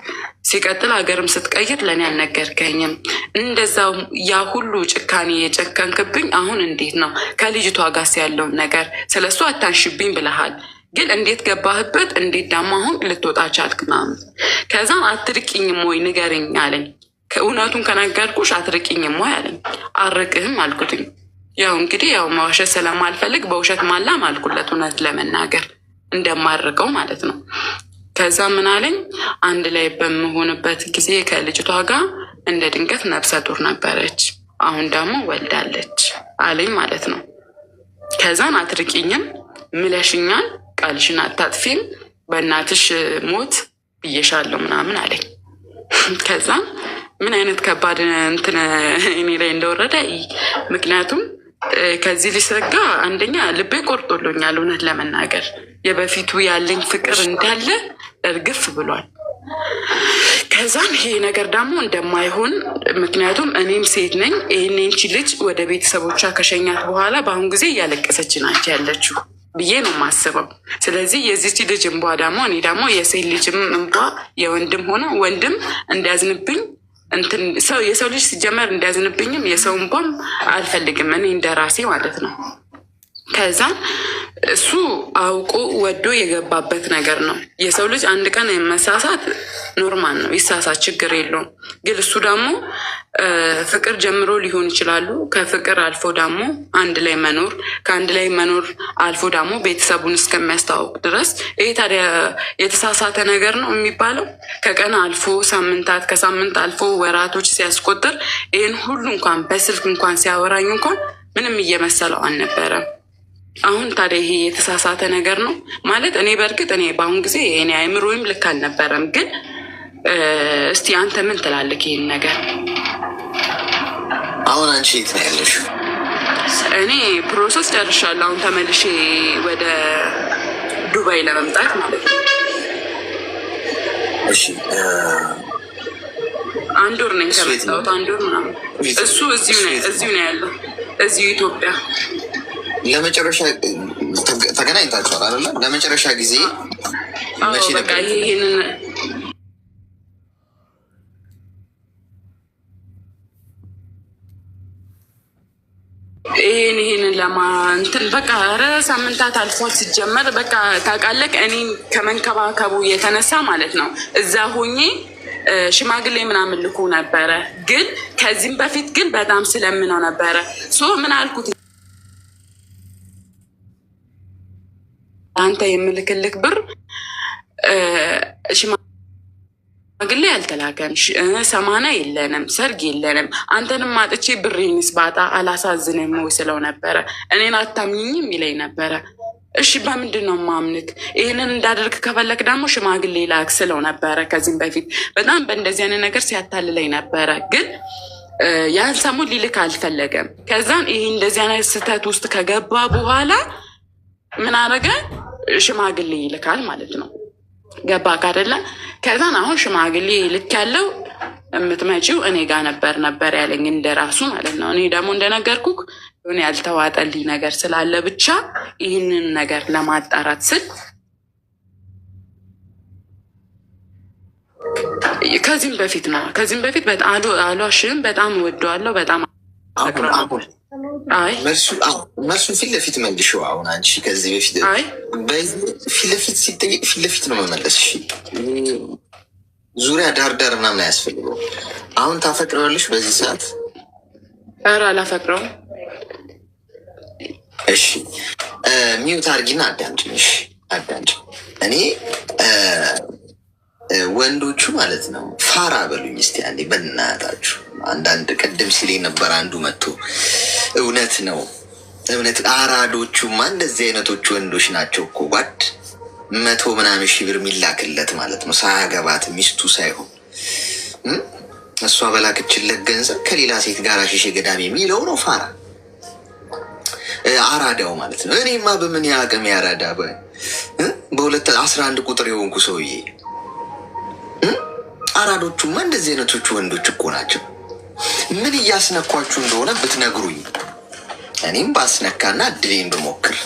ሲቀጥል ሀገርም ስትቀይር ለእኔ አልነገርከኝም። እንደዛው ያ ሁሉ ጭካኔ የጨከንክብኝ አሁን እንዴት ነው ከልጅቷ ጋር ያለውን ነገር ስለ እሱ አታንሽብኝ ብለሃል። ግን እንዴት ገባህበት? እንዴት ደግሞ አሁን ልትወጣ ቻልክ? ምናምን ከዛም አትርቂኝም ወይ ንገረኝ አለኝ። ከእውነቱን ከነገርኩሽ አትርቂኝም ወይ አለኝ። አርቅህም አልኩትኝ። ያው እንግዲህ ያው መዋሸት ስለማልፈልግ በውሸት ማላም አልኩለት፣ እውነት ለመናገር እንደማርቀው ማለት ነው። ከዛ ምን አለኝ፣ አንድ ላይ በምሆንበት ጊዜ ከልጅቷ ጋር እንደ ድንገት ነፍሰ ጡር ነበረች፣ አሁን ደግሞ ወልዳለች አለኝ ማለት ነው። ከዛን አትርቂኝም ምለሽኛል፣ ቃልሽን አታጥፊም፣ በእናትሽ ሞት ብዬሻለሁ ምናምን አለኝ። ከዛም ምን አይነት ከባድ እንትን እኔ ላይ እንደወረደ ምክንያቱም ከዚህ ሊሰጋ አንደኛ ልቤ ቆርጦሎኛል። እውነት ለመናገር የበፊቱ ያለኝ ፍቅር እንዳለ እርግፍ ብሏል። ከዛም ይሄ ነገር ደግሞ እንደማይሆን ምክንያቱም እኔም ሴት ነኝ። ይህን እንቺ ልጅ ወደ ቤተሰቦቿ ከሸኛት በኋላ በአሁን ጊዜ እያለቀሰች ናቸው ያለችው ብዬ ነው የማስበው። ስለዚህ የዚች ልጅ እንቧ ደግሞ እኔ ደግሞ የሴት ልጅም እንቧ የወንድም ሆነ ወንድም እንዲያዝንብኝ የሰው ልጅ ሲጀመር እንዲያዝንብኝም የሰው እንቧም አልፈልግም እኔ እንደራሴ ማለት ነው። ከዛ እሱ አውቆ ወዶ የገባበት ነገር ነው። የሰው ልጅ አንድ ቀን መሳሳት ኖርማል ነው፣ ይሳሳት፣ ችግር የለውም። ግን እሱ ደግሞ ፍቅር ጀምሮ ሊሆን ይችላሉ። ከፍቅር አልፎ ደግሞ አንድ ላይ መኖር፣ ከአንድ ላይ መኖር አልፎ ደግሞ ቤተሰቡን እስከሚያስተዋውቅ ድረስ ይሄ ታዲያ የተሳሳተ ነገር ነው የሚባለው? ከቀን አልፎ ሳምንታት፣ ከሳምንት አልፎ ወራቶች ሲያስቆጥር ይህን ሁሉ እንኳን በስልክ እንኳን ሲያወራኝ እንኳን ምንም እየመሰለው አልነበረም። አሁን ታዲያ ይሄ የተሳሳተ ነገር ነው ማለት? እኔ በእርግጥ እኔ በአሁን ጊዜ እኔ አይምሮዬም ልክ አልነበረም። ግን እስቲ አንተ ምን ትላለህ ይህን ነገር? አሁን አንቺ የት ነው ያለሽው? እኔ ፕሮሰስ ጨርሻለሁ። አሁን ተመልሼ ወደ ዱባይ ለመምጣት ማለት ነው። እሺ፣ አንድ ወር ነኝ ከመጣሁት፣ አንድ ወር ምናምን። እሱ እዚሁ ነው ያለው፣ እዚሁ ኢትዮጵያ። ለመጨረሻ ተገናኝታችኋል አይደለ? ለመጨረሻ ጊዜ መቼ ነበር? ይህንን ለማንትን በቃ ሳምንታት አልፏል። ሲጀመር በቃ ታውቃለህ፣ እኔን ከመንከባከቡ የተነሳ ማለት ነው እዛ ሆኜ ሽማግሌ ምናምን ልኮ ነበረ። ግን ከዚህም በፊት ግን በጣም ስለምነው ነበረ። ምን አልኩት፣ አንተ የምልክልክ ብር ሽማግሌ ያልተላከን ሰማና የለንም፣ ሰርግ የለንም፣ አንተንም አጥቼ ብሬንስ ባጣ አላሳዝንም ወይ ስለው ነበረ። እኔን አታምኝም ይለኝ ነበረ። እሺ በምንድን ነው ማምንክ? ይህንን እንዳደርግ ከፈለክ ደግሞ ሽማግሌ ላክ ስለው ነበረ። ከዚህም በፊት በጣም በእንደዚህ አይነት ነገር ሲያታልለኝ ነበረ። ግን ያን ሰሞን ሊልክ አልፈለገም። ከዛን ይህ እንደዚህ አይነት ስህተት ውስጥ ከገባ በኋላ ምን አደረገ? ሽማግሌ ይልካል ማለት ነው። ገባ ካደለ? ከዛን አሁን ሽማግሌ ልክ ያለው የምትመጪው እኔ ጋር ነበር ያለኝ እንደራሱ ማለት ነው። እኔ ደግሞ እንደነገርኩክ ሆነ ያልተዋጠልኝ ነገር ስላለ ብቻ ይህንን ነገር ለማጣራት ስል ከዚህም በፊት በጣም አሏሽም በጣም ወደዋለሁ። በጣም መልሱን ፊት ለፊት መልሽው። አሁን አንቺ ከዚህ በፊት ፊት ለፊት ሲጠየቅ ፊት ለፊት ነው መመለስ። ዙሪያ ዳር ምናምን አያስፈልገው። አሁን ታፈቅረዋለሽ በዚህ ሰዓት? ኧረ አላፈቅረውም። እሺ ሚዩት አድርጊና አዳምጪኝ። አዳምጪ። እኔ ወንዶቹ ማለት ነው ፋራ በሉኝ እስቲ አንዴ በእናታችሁ። አንዳንድ ቅድም ሲል ነበር አንዱ መጥቶ እውነት ነው እውነት አራዶቹማ እንደዚህ አይነቶቹ ወንዶች ናቸው እኮ ጓድ 100 ምናምን ሺህ ብር የሚላክለት ማለት ነው ሳያገባት ሚስቱ ሳይሆን እሷ በላክችለት ገንዘብ ከሌላ ሴት ጋር ሽሽ ገዳሚ የሚለው ነው ፋራ አራዳው ማለት ነው። እኔማ በምን ያቅም ያራዳ በ11 ቁጥር የሆንኩ ሰውዬ። አራዶቹማ እንደዚህ አይነቶቹ ወንዶች እኮ ናቸው። ምን እያስነኳችሁ እንደሆነ ብትነግሩኝ እኔም ባስነካና እድሌን ብሞክር።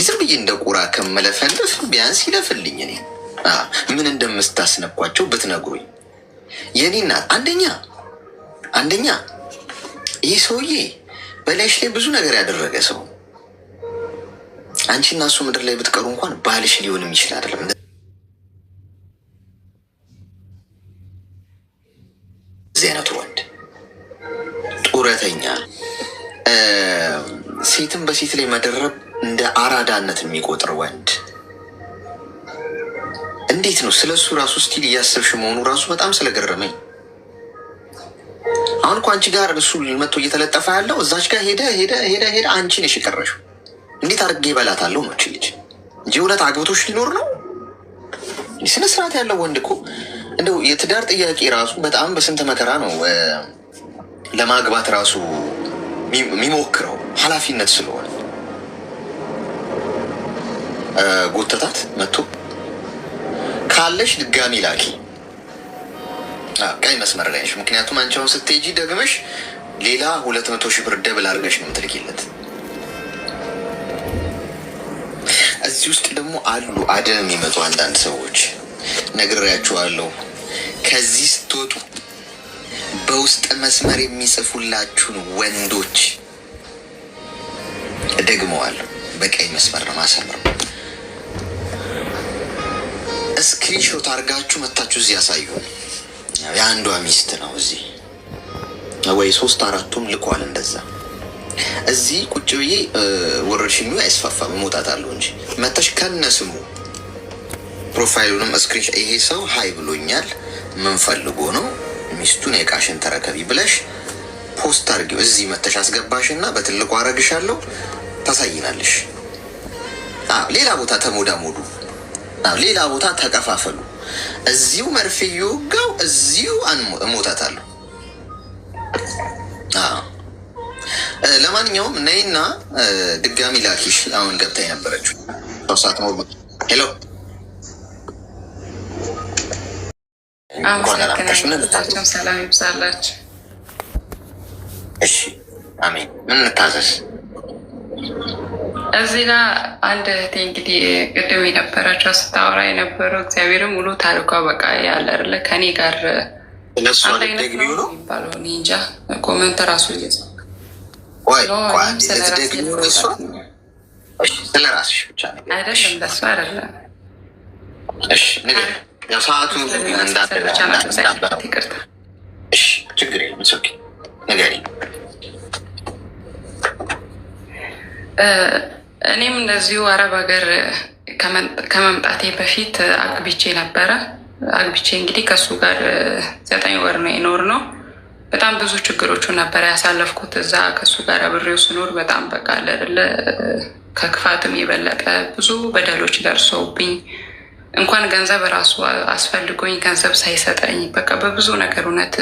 ዝም ብዬ እንደ ቁራ ከመለፈልፍ ቢያንስ ይለፍልኝ። እኔ ምን እንደምስታስነኳቸው ብትነግሩኝ። የኔ እናት አንደኛ ይህ ሰውዬ በላይሽ ላይ ብዙ ነገር ያደረገ ሰው። አንቺ እና እሱ ምድር ላይ ብትቀሩ እንኳን ባልሽ ሊሆንም ይችላል አይደለም። እዚህ አይነቱ ወንድ ጡረተኛ፣ ሴትን በሴት ላይ መደረብ እንደ አራዳነት የሚቆጥር ወንድ። እንዴት ነው ስለ እሱ ራሱ ስቲል እያሰብሽ መሆኑ ራሱ በጣም ስለገረመኝ። አሁን እኮ አንቺ ጋር እሱ መጥቶ እየተለጠፈ ያለው እዛች ጋር ሄደ አንቺ ነሽ የቀረሽው። እንዴት አድርጌ እበላታለሁ ነው ልጅ እንጂ እውነት አግብቶሽ ሊኖር ነው? ስነ ስርዓት ያለው ወንድ እኮ እንደው የትዳር ጥያቄ ራሱ በጣም በስንት መከራ ነው ለማግባት ራሱ የሚሞክረው ኃላፊነት ስለሆነ ጎተታት መጥቶ ካለሽ ድጋሚ ላኪ ቀይ መስመር ላይ ነሽ። ምክንያቱም አንቺ አሁን ስትሄጂ ደግመሽ ሌላ 200 ሺህ ብር ደብል አድርገሽ ነው የምትልኪለት። እዚህ ውስጥ ደግሞ አሉ አደም የሚመጡ አንዳንድ ሰዎች ነግሬያችኋለሁ። ከዚህ ስትወጡ በውስጥ መስመር የሚጽፉላችሁን ወንዶች ደግመዋለሁ። በቀይ መስመር ነው ማሰምረው። ስክሪንሾት አድርጋችሁ መታችሁ እዚህ ያሳዩን። የአንዷ ሚስት ነው እዚህ ወይ 3-4ቱም ልኳል። እንደዛ እዚህ ቁጭ ብዬ ወረርሽኙ አይስፋፋም እሞታታለሁ እንጂ መተሽ ከነ ስሙ ፕሮፋይሉንም ስክሪንሾት ይሄ ሰው ሀይ ብሎኛል ምን ፈልጎ ነው ሚስቱን የቃሽን ተረከቢ ብለሽ ፖስት አድርጊው። እዚህ መተሽ አስገባሽና በትልቁ አረግሻለሁ ታሳይናለሽ። ሌላ ቦታ ተሞዳሞዱ፣ ሌላ ቦታ ተቀፋፈሉ። እዚሁ መርፌ እየወጋው እዚሁ እሞታታለሁ። ለማንኛውም ነይና ድጋሚ ላኪሽ። አሁን ገብታ የነበረችው ሰዓት ነው። ሄሎ ሰላም ይብዛላችሁ። እሺ አሜን። ምን እንታዘዝ? እዚህ ጋር አንድ እህቴ እንግዲህ ቅድም የነበረችው ስታወራ የነበረው እግዚአብሔርም ሙሉ ታሪኳ በቃ ያለ አይደለ ከኔ ጋር አንድ አይነት ነው የሚባለው። እኔ እንጃ ኮመንት ራሱ ስለ ራስሽ ብቻ አይደለም፣ ለሱ አይደለም። ሰዓቱ ይቅርታ፣ ችግር የለም ንገሪኝ። እኔም እንደዚሁ አረብ ሀገር ከመምጣቴ በፊት አግብቼ ነበረ። አግብቼ እንግዲህ ከሱ ጋር 9 ወር ነው የኖር ነው። በጣም ብዙ ችግሮቹን ነበረ ያሳለፍኩት እዛ ከሱ ጋር አብሬው ስኖር። በጣም በቃ አይደለ ከክፋትም የበለጠ ብዙ በደሎች ደርሰውብኝ እንኳን ገንዘብ ራሱ አስፈልጎኝ ገንዘብ ሳይሰጠኝ በቃ በብዙ ነገር እውነት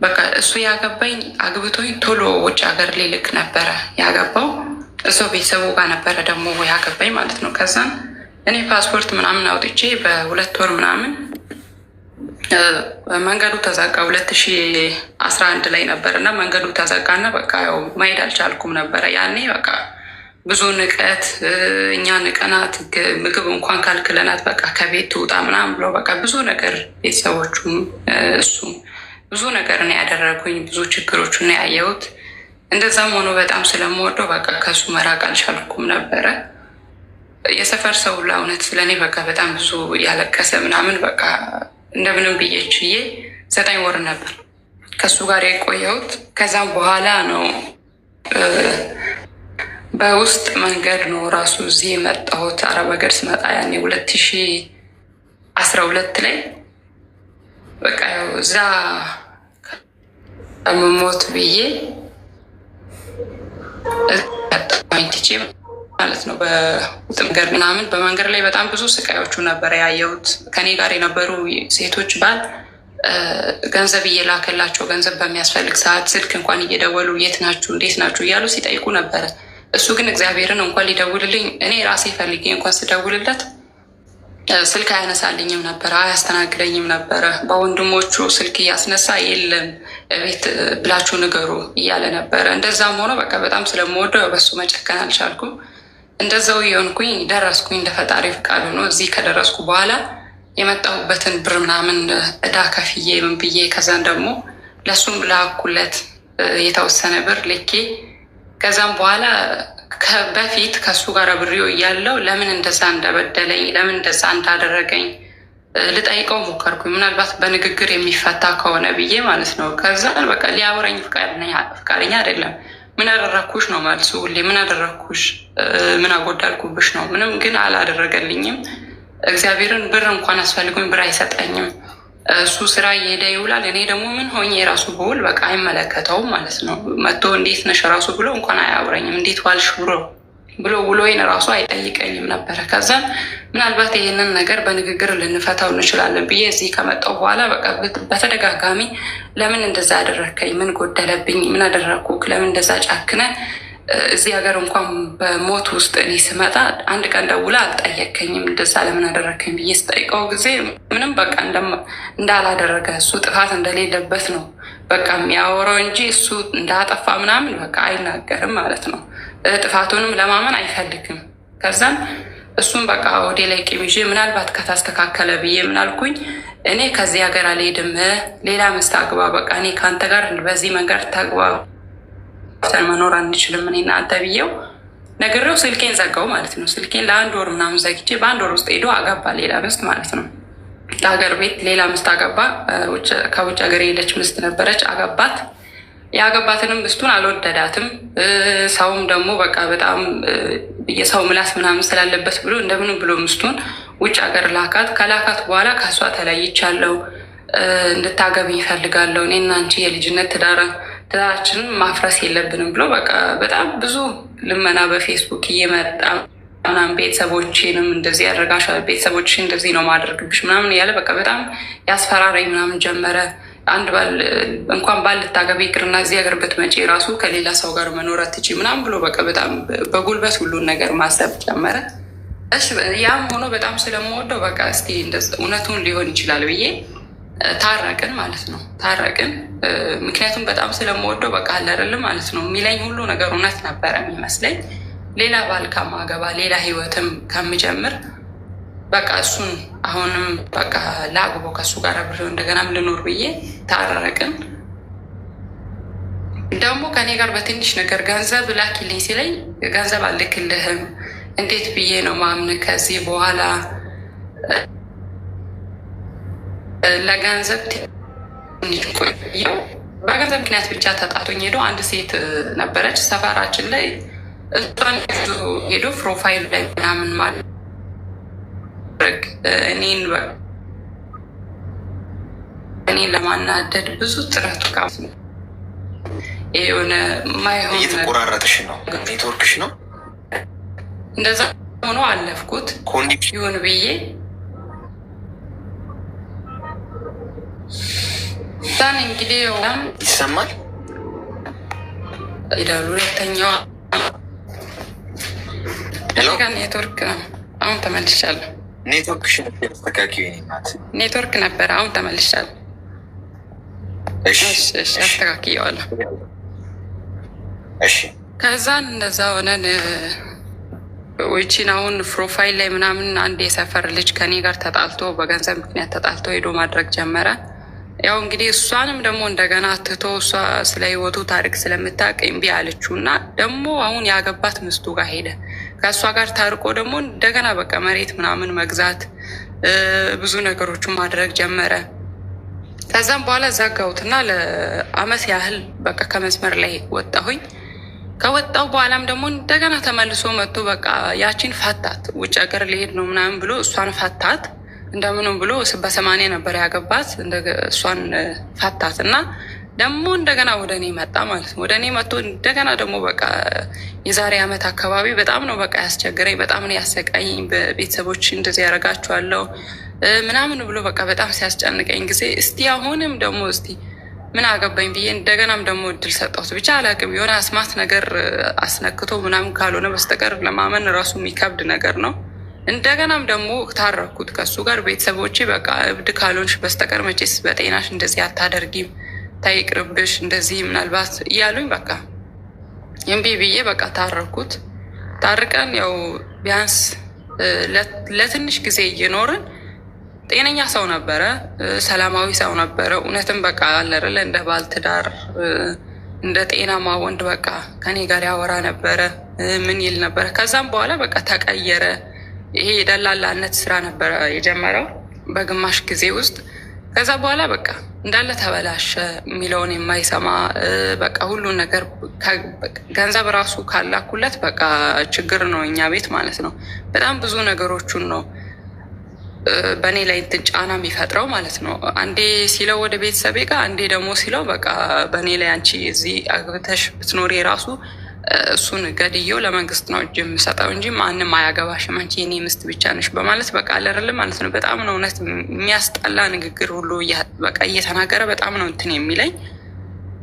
በቃ እሱ ያገባኝ አግብቶኝ ቶሎ ውጭ ሀገር ሊልክ ነበረ ያገባው። እሱ ቤተሰቡ ጋር ነበረ ደግሞ ያገባኝ ማለት ነው። ከዛም እኔ ፓስፖርት ምናምን አውጥቼ በ2 ወር ምናምን መንገዱ ተዘጋ። 2011 ላይ ነበር እና መንገዱ ተዘጋና በቃ ያው መሄድ አልቻልኩም ነበረ ያኔ በቃ ብዙ ንቀት፣ እኛ ንቀናት፣ ምግብ እንኳን ካልክለናት በቃ ከቤት ትውጣ ምናምን ብለው በቃ ብዙ ነገር ቤተሰቦቹም እሱም ብዙ ነገር ነው ያደረጉኝ። ብዙ ችግሮቹን ነው ያየሁት። እንደዛም ሆኖ በጣም ስለምወደው በቃ ከሱ መራቅ አልቻልኩም ነበረ። የሰፈር ሰው ለእውነት ስለእኔ በቃ በጣም ብዙ ያለቀሰ ምናምን በቃ እንደምንም ብዬ ችዬ 9 ወር ነበር ከሱ ጋር የቆየሁት። ከዛም በኋላ ነው በውስጥ መንገድ ነው ራሱ እዚህ የመጣሁት። አረብ ሀገር ስመጣ ያኔ 2012 ላይ በቃ ያው እዛ ከመሞት ብዬ ትቼ ማለት ነው በውስጥ መንገድ ምናምን። በመንገድ ላይ በጣም ብዙ ስቃዮቹ ነበረ ያየሁት። ከኔ ጋር የነበሩ ሴቶች ባል ገንዘብ እየላከላቸው ገንዘብ በሚያስፈልግ ሰዓት ስልክ እንኳን እየደወሉ የት ናችሁ እንዴት ናችሁ እያሉ ሲጠይቁ ነበረ። እሱ ግን እግዚአብሔርን እንኳን ሊደውልልኝ እኔ ራሴ ፈልጌ እንኳን ስደውልለት ስልክ አያነሳልኝም ነበረ፣ አያስተናግደኝም ነበረ። በወንድሞቹ ስልክ እያስነሳ የለም ቤት ብላችሁ ንገሩ እያለ ነበረ። እንደዛም ሆኖ በቃ በጣም ስለምወደው በሱ መጨከን አልቻልኩም። እንደዛው የሆንኩኝ ደረስኩኝ። እንደ ፈጣሪ ፍቃድ ሆኖ እዚህ ከደረስኩ በኋላ የመጣሁበትን ብር ምናምን እዳ ከፍዬ ምን ብዬ ከዛን ደግሞ ለሱም ላኩለት የተወሰነ ብር ልኬ ከዛም በኋላ በፊት ከሱ ጋር አብሬው እያለው ለምን እንደዛ እንደበደለኝ ለምን እንደዛ እንዳደረገኝ ልጠይቀው ሞከርኩኝ። ምናልባት በንግግር የሚፈታ ከሆነ ብዬ ማለት ነው። ከዛ በቃ ሊያወራኝ ፍቃደኛ አይደለም። ምን አደረግኩሽ ነው መልሱ ሁሌ። ምን አደረግኩሽ፣ ምን አጎዳልኩብሽ ነው። ምንም ግን አላደረገልኝም። እግዚአብሔርን ብር እንኳን አስፈልጉኝ ብር አይሰጠኝም። እሱ ስራ እየሄደ ይውላል። እኔ ደግሞ ምን ሆኜ የራሱ ብውል በቃ አይመለከተውም ማለት ነው። መጥቶ እንዴት ነሽ ራሱ ብሎ እንኳን አያውረኝም። እንዴት ዋልሽ ብሎ ውሎዬን ራሱ አይጠይቀኝም ነበረ። ከዛም ምናልባት ይህንን ነገር በንግግር ልንፈታው እንችላለን ብዬ እዚህ ከመጣሁ በኋላ በቃ በተደጋጋሚ ለምን እንደዛ አደረግከኝ፣ ምን ጎደለብኝ፣ ምን አደረግኩ፣ ለምን እንደዛ ጫክነ እዚህ ሀገር እንኳን በሞት ውስጥ እኔ ስመጣ አንድ ቀን ደውላ አልጠየከኝም እንደዛ ለምን አደረግከኝ ብዬ ስጠይቀው ጊዜ ምንም በቃ እንዳላደረገ እሱ ጥፋት እንደሌለበት ነው በቃ የሚያወራው እንጂ እሱ እንዳጠፋ ምናምን በቃ አይናገርም ማለት ነው። ጥፋቱንም ለማመን አይፈልግም። ከዛም እሱም በቃ ወደ ላይ ቂም ይዤ ምናልባት ከታስተካከለ ብዬ ምናልኩኝ እኔ ከዚህ ሀገር አልሄድም፣ ሌላ ሚስት አግባ፣ በቃ እኔ ከአንተ ጋር በዚህ መንገድ ተግባ መኖር አንችልም እኔ እና አንተ ብዬው ነግሬው ስልኬን ዘጋው ማለት ነው። ስልኬን ለ1 ወር ምናምን ዘግቼ በ1 ወር ውስጥ ሄዶ አገባ ሌላ ሚስት ማለት ነው። ለሀገር ቤት ሌላ ሚስት አገባ። ከውጭ ሀገር የሄደች ሚስት ነበረች፣ አገባት። ያገባትንም ሚስቱን አልወደዳትም። ሰውም ደግሞ በቃ በጣም የሰው ምላስ ምናምን ስላለበት ብሎ እንደምንም ብሎ ሚስቱን ውጭ ሀገር ላካት። ከላካት በኋላ ከእሷ ተለይቻለሁ፣ እንድታገቢኝ ይፈልጋለሁ፣ እኔና አንቺ የልጅነት ትዳራችንን ማፍረስ የለብንም ብሎ በቃ በጣም ብዙ ልመና በፌስቡክ እየመጣ ምናምን ቤተሰቦቼንም እንደዚህ ያደርጋሻል፣ ቤተሰቦችሽ እንደዚህ ነው ማድረግብሽ ምናምን እያለ በቃ በጣም ያስፈራራኝ ምናምን ጀመረ። አንድ ባል እንኳን ባል ልታገቢ ይቅርና እዚህ ሀገር ብትመጪ ራሱ ከሌላ ሰው ጋር መኖር አትችይም ምናምን ብሎ በቃ በጣም በጉልበት ሁሉን ነገር ማሰብ ጀመረ። እሺ ያም ሆኖ በጣም ስለምወደው በቃ እስኪ እውነቱን ሊሆን ይችላል ብዬ ታረቅን ማለት ነው። ታረቅን ምክንያቱም በጣም ስለምወደው በቃ አለ አይደለም ማለት ነው የሚለኝ ሁሉ ነገር እውነት ነበረ የሚመስለኝ። ሌላ ባል ከማገባ ሌላ ህይወትም ከምጀምር በቃ እሱን አሁንም በቃ ላግቦ ከእሱ ጋር አብሬው እንደገናም ልኖር ብዬ ታረቅን። ደግሞ ከኔ ጋር በትንሽ ነገር ገንዘብ ላኪልኝ ሲለኝ ገንዘብ አልክልህም፣ እንዴት ብዬ ነው ማምን ከዚህ በኋላ ለገንዘብ በገንዘብ ምክንያት ብቻ ተጣቶኝ ሄዶ አንድ ሴት ነበረች ሰፈራችን ላይ እሷን ሄዶ ፕሮፋይል ላይ ምናምን ማድረግ እኔን ለማናደድ ብዙ ጥረቱ የሆነ ማይሆን እየተቆራረጥሽ ነው፣ ኔትወርክሽ ነው። እንደዛ ሆኖ አለፍኩት ይሁን ብዬ ዛን እንግዲህ ይሰማል ይላሉ። ሁለተኛዋ ኔትወርክ ነው። አሁን ተመልሻለሁ። ኔትወርክሽ ተስተካኪ ናት። ኔትወርክ ነበረ፣ አሁን ተመልሻለሁ። አስተካክየዋለሁ። እሺ ከዛን እንደዛ ሆነን ውጪን አሁን ፕሮፋይል ላይ ምናምን አንድ የሰፈር ልጅ ከኔ ጋር ተጣልቶ በገንዘብ ምክንያት ተጣልቶ ሄዶ ማድረግ ጀመረ። ያው እንግዲህ እሷንም ደግሞ እንደገና ትቶ እሷ ስለ ህይወቱ ታሪክ ስለምታውቅ እምቢ አለችው እና ደግሞ አሁን ያገባት ምስቱ ጋር ሄደ። ከእሷ ጋር ታርቆ ደግሞ እንደገና በቃ መሬት ምናምን መግዛት ብዙ ነገሮችን ማድረግ ጀመረ። ከዛም በኋላ ዘጋሁትና ለአመት ያህል በቃ ከመስመር ላይ ወጣሁኝ። ከወጣው በኋላም ደግሞ እንደገና ተመልሶ መጥቶ በቃ ያቺን ፈታት። ውጭ ሀገር ሊሄድ ነው ምናምን ብሎ እሷን ፈታት። እንደምንም ብሎ በ80 ነበር ያገባት። እሷን ፈታት እና ደግሞ እንደገና ወደ እኔ መጣ ማለት ነው። ወደ እኔ መጥቶ እንደገና ደግሞ በቃ የዛሬ አመት አካባቢ በጣም ነው በቃ ያስቸግረኝ፣ በጣም ነው ያሰቃይኝ። በቤተሰቦች እንደዚህ ያደርጋችኋለሁ ምናምን ብሎ በቃ በጣም ሲያስጨንቀኝ ጊዜ እስቲ አሁንም ደግሞ እስቲ ምን አገባኝ ብዬ እንደገናም ደግሞ እድል ሰጠሁት። ብቻ አላውቅም የሆነ አስማት ነገር አስነክቶ ምናምን ካልሆነ በስተቀር ለማመን ራሱ የሚከብድ ነገር ነው። እንደገናም ደግሞ ታረኩት ከሱ ጋር። ቤተሰቦቼ በቃ እብድ ካልሆንሽ በስተቀር መቼስ በጤናሽ እንደዚህ አታደርጊም፣ ታይቅርብሽ እንደዚህ ምናልባት እያሉኝ በቃ እምቢ ብዬ በቃ ታረኩት። ታርቀን ያው ቢያንስ ለትንሽ ጊዜ እየኖርን ጤነኛ ሰው ነበረ፣ ሰላማዊ ሰው ነበረ። እውነትም በቃ አለርለ እንደ ባልትዳር እንደ ጤናማ ወንድ በቃ ከኔ ጋር ያወራ ነበረ፣ ምን ይል ነበረ። ከዛም በኋላ በቃ ተቀየረ። ይሄ የደላላነት ስራ ነበረ የጀመረው በግማሽ ጊዜ ውስጥ። ከዛ በኋላ በቃ እንዳለ ተበላሸ። የሚለውን የማይሰማ በቃ ሁሉን ነገር ገንዘብ ራሱ ካላኩለት በቃ ችግር ነው እኛ ቤት ማለት ነው። በጣም ብዙ ነገሮቹን ነው በእኔ ላይ እንትን ጫና የሚፈጥረው ማለት ነው። አንዴ ሲለው ወደ ቤተሰቤ ጋር፣ አንዴ ደግሞ ሲለው በቃ በእኔ ላይ አንቺ እዚህ አግብተሽ ብትኖሪ ራሱ እሱን ገድየው ለመንግስት ነው እጅ የምሰጠው እንጂ ማንም አያገባሽም፣ አንቺ የኔ ምስት ብቻ ነሽ በማለት በቃ አለርል ማለት ነው። በጣም ነው እውነት የሚያስጠላ ንግግር ሁሉ በቃ እየተናገረ በጣም ነው እንትን የሚለኝ።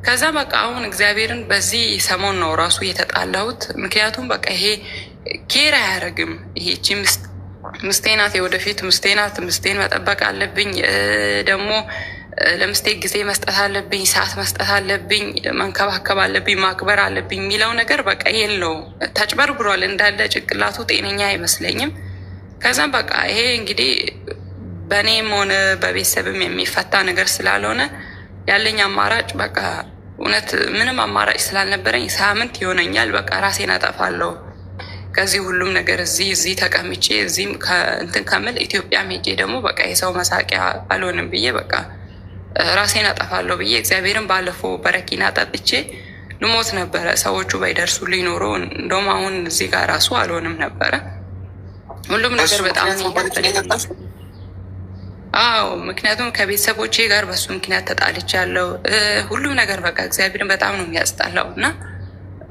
ከዛ በቃ አሁን እግዚአብሔርን በዚህ ሰሞን ነው ራሱ የተጣላሁት። ምክንያቱም በቃ ይሄ ኬር አያደርግም። ይሄቺ ምስቴ ናት፣ የወደፊት ምስቴ ናት። ምስቴን መጠበቅ አለብኝ፣ ደግሞ ለምስቴ ጊዜ መስጠት አለብኝ፣ ሰዓት መስጠት አለብኝ፣ መንከባከብ አለብኝ፣ ማክበር አለብኝ የሚለው ነገር በቃ የለው፣ ተጭበርብሯል እንዳለ። ጭንቅላቱ ጤነኛ አይመስለኝም። ከዛም በቃ ይሄ እንግዲህ በእኔም ሆነ በቤተሰብም የሚፈታ ነገር ስላልሆነ ያለኝ አማራጭ በቃ እውነት ምንም አማራጭ ስላልነበረኝ ሳምንት ይሆነኛል በቃ ራሴን አጠፋለሁ ከዚህ ሁሉም ነገር እዚህ ተቀምጬ እዚህም እንትን ከምል ኢትዮጵያ ሄጄ ደግሞ በቃ የሰው መሳቂያ አልሆንም ብዬ በቃ ራሴን አጠፋለሁ ብዬ እግዚአብሔርን ባለፈው በረኪና ጠጥቼ ልሞት ነበረ። ሰዎቹ ባይደርሱ ሊኖሮ እንደውም አሁን እዚህ ጋር ራሱ አልሆንም ነበረ። ሁሉም ነገር በጣም አዎ፣ ምክንያቱም ከቤተሰቦቼ ጋር በሱ ምክንያት ተጣልቻለሁ። ሁሉም ነገር በቃ እግዚአብሔርን በጣም ነው የሚያስጠላው እና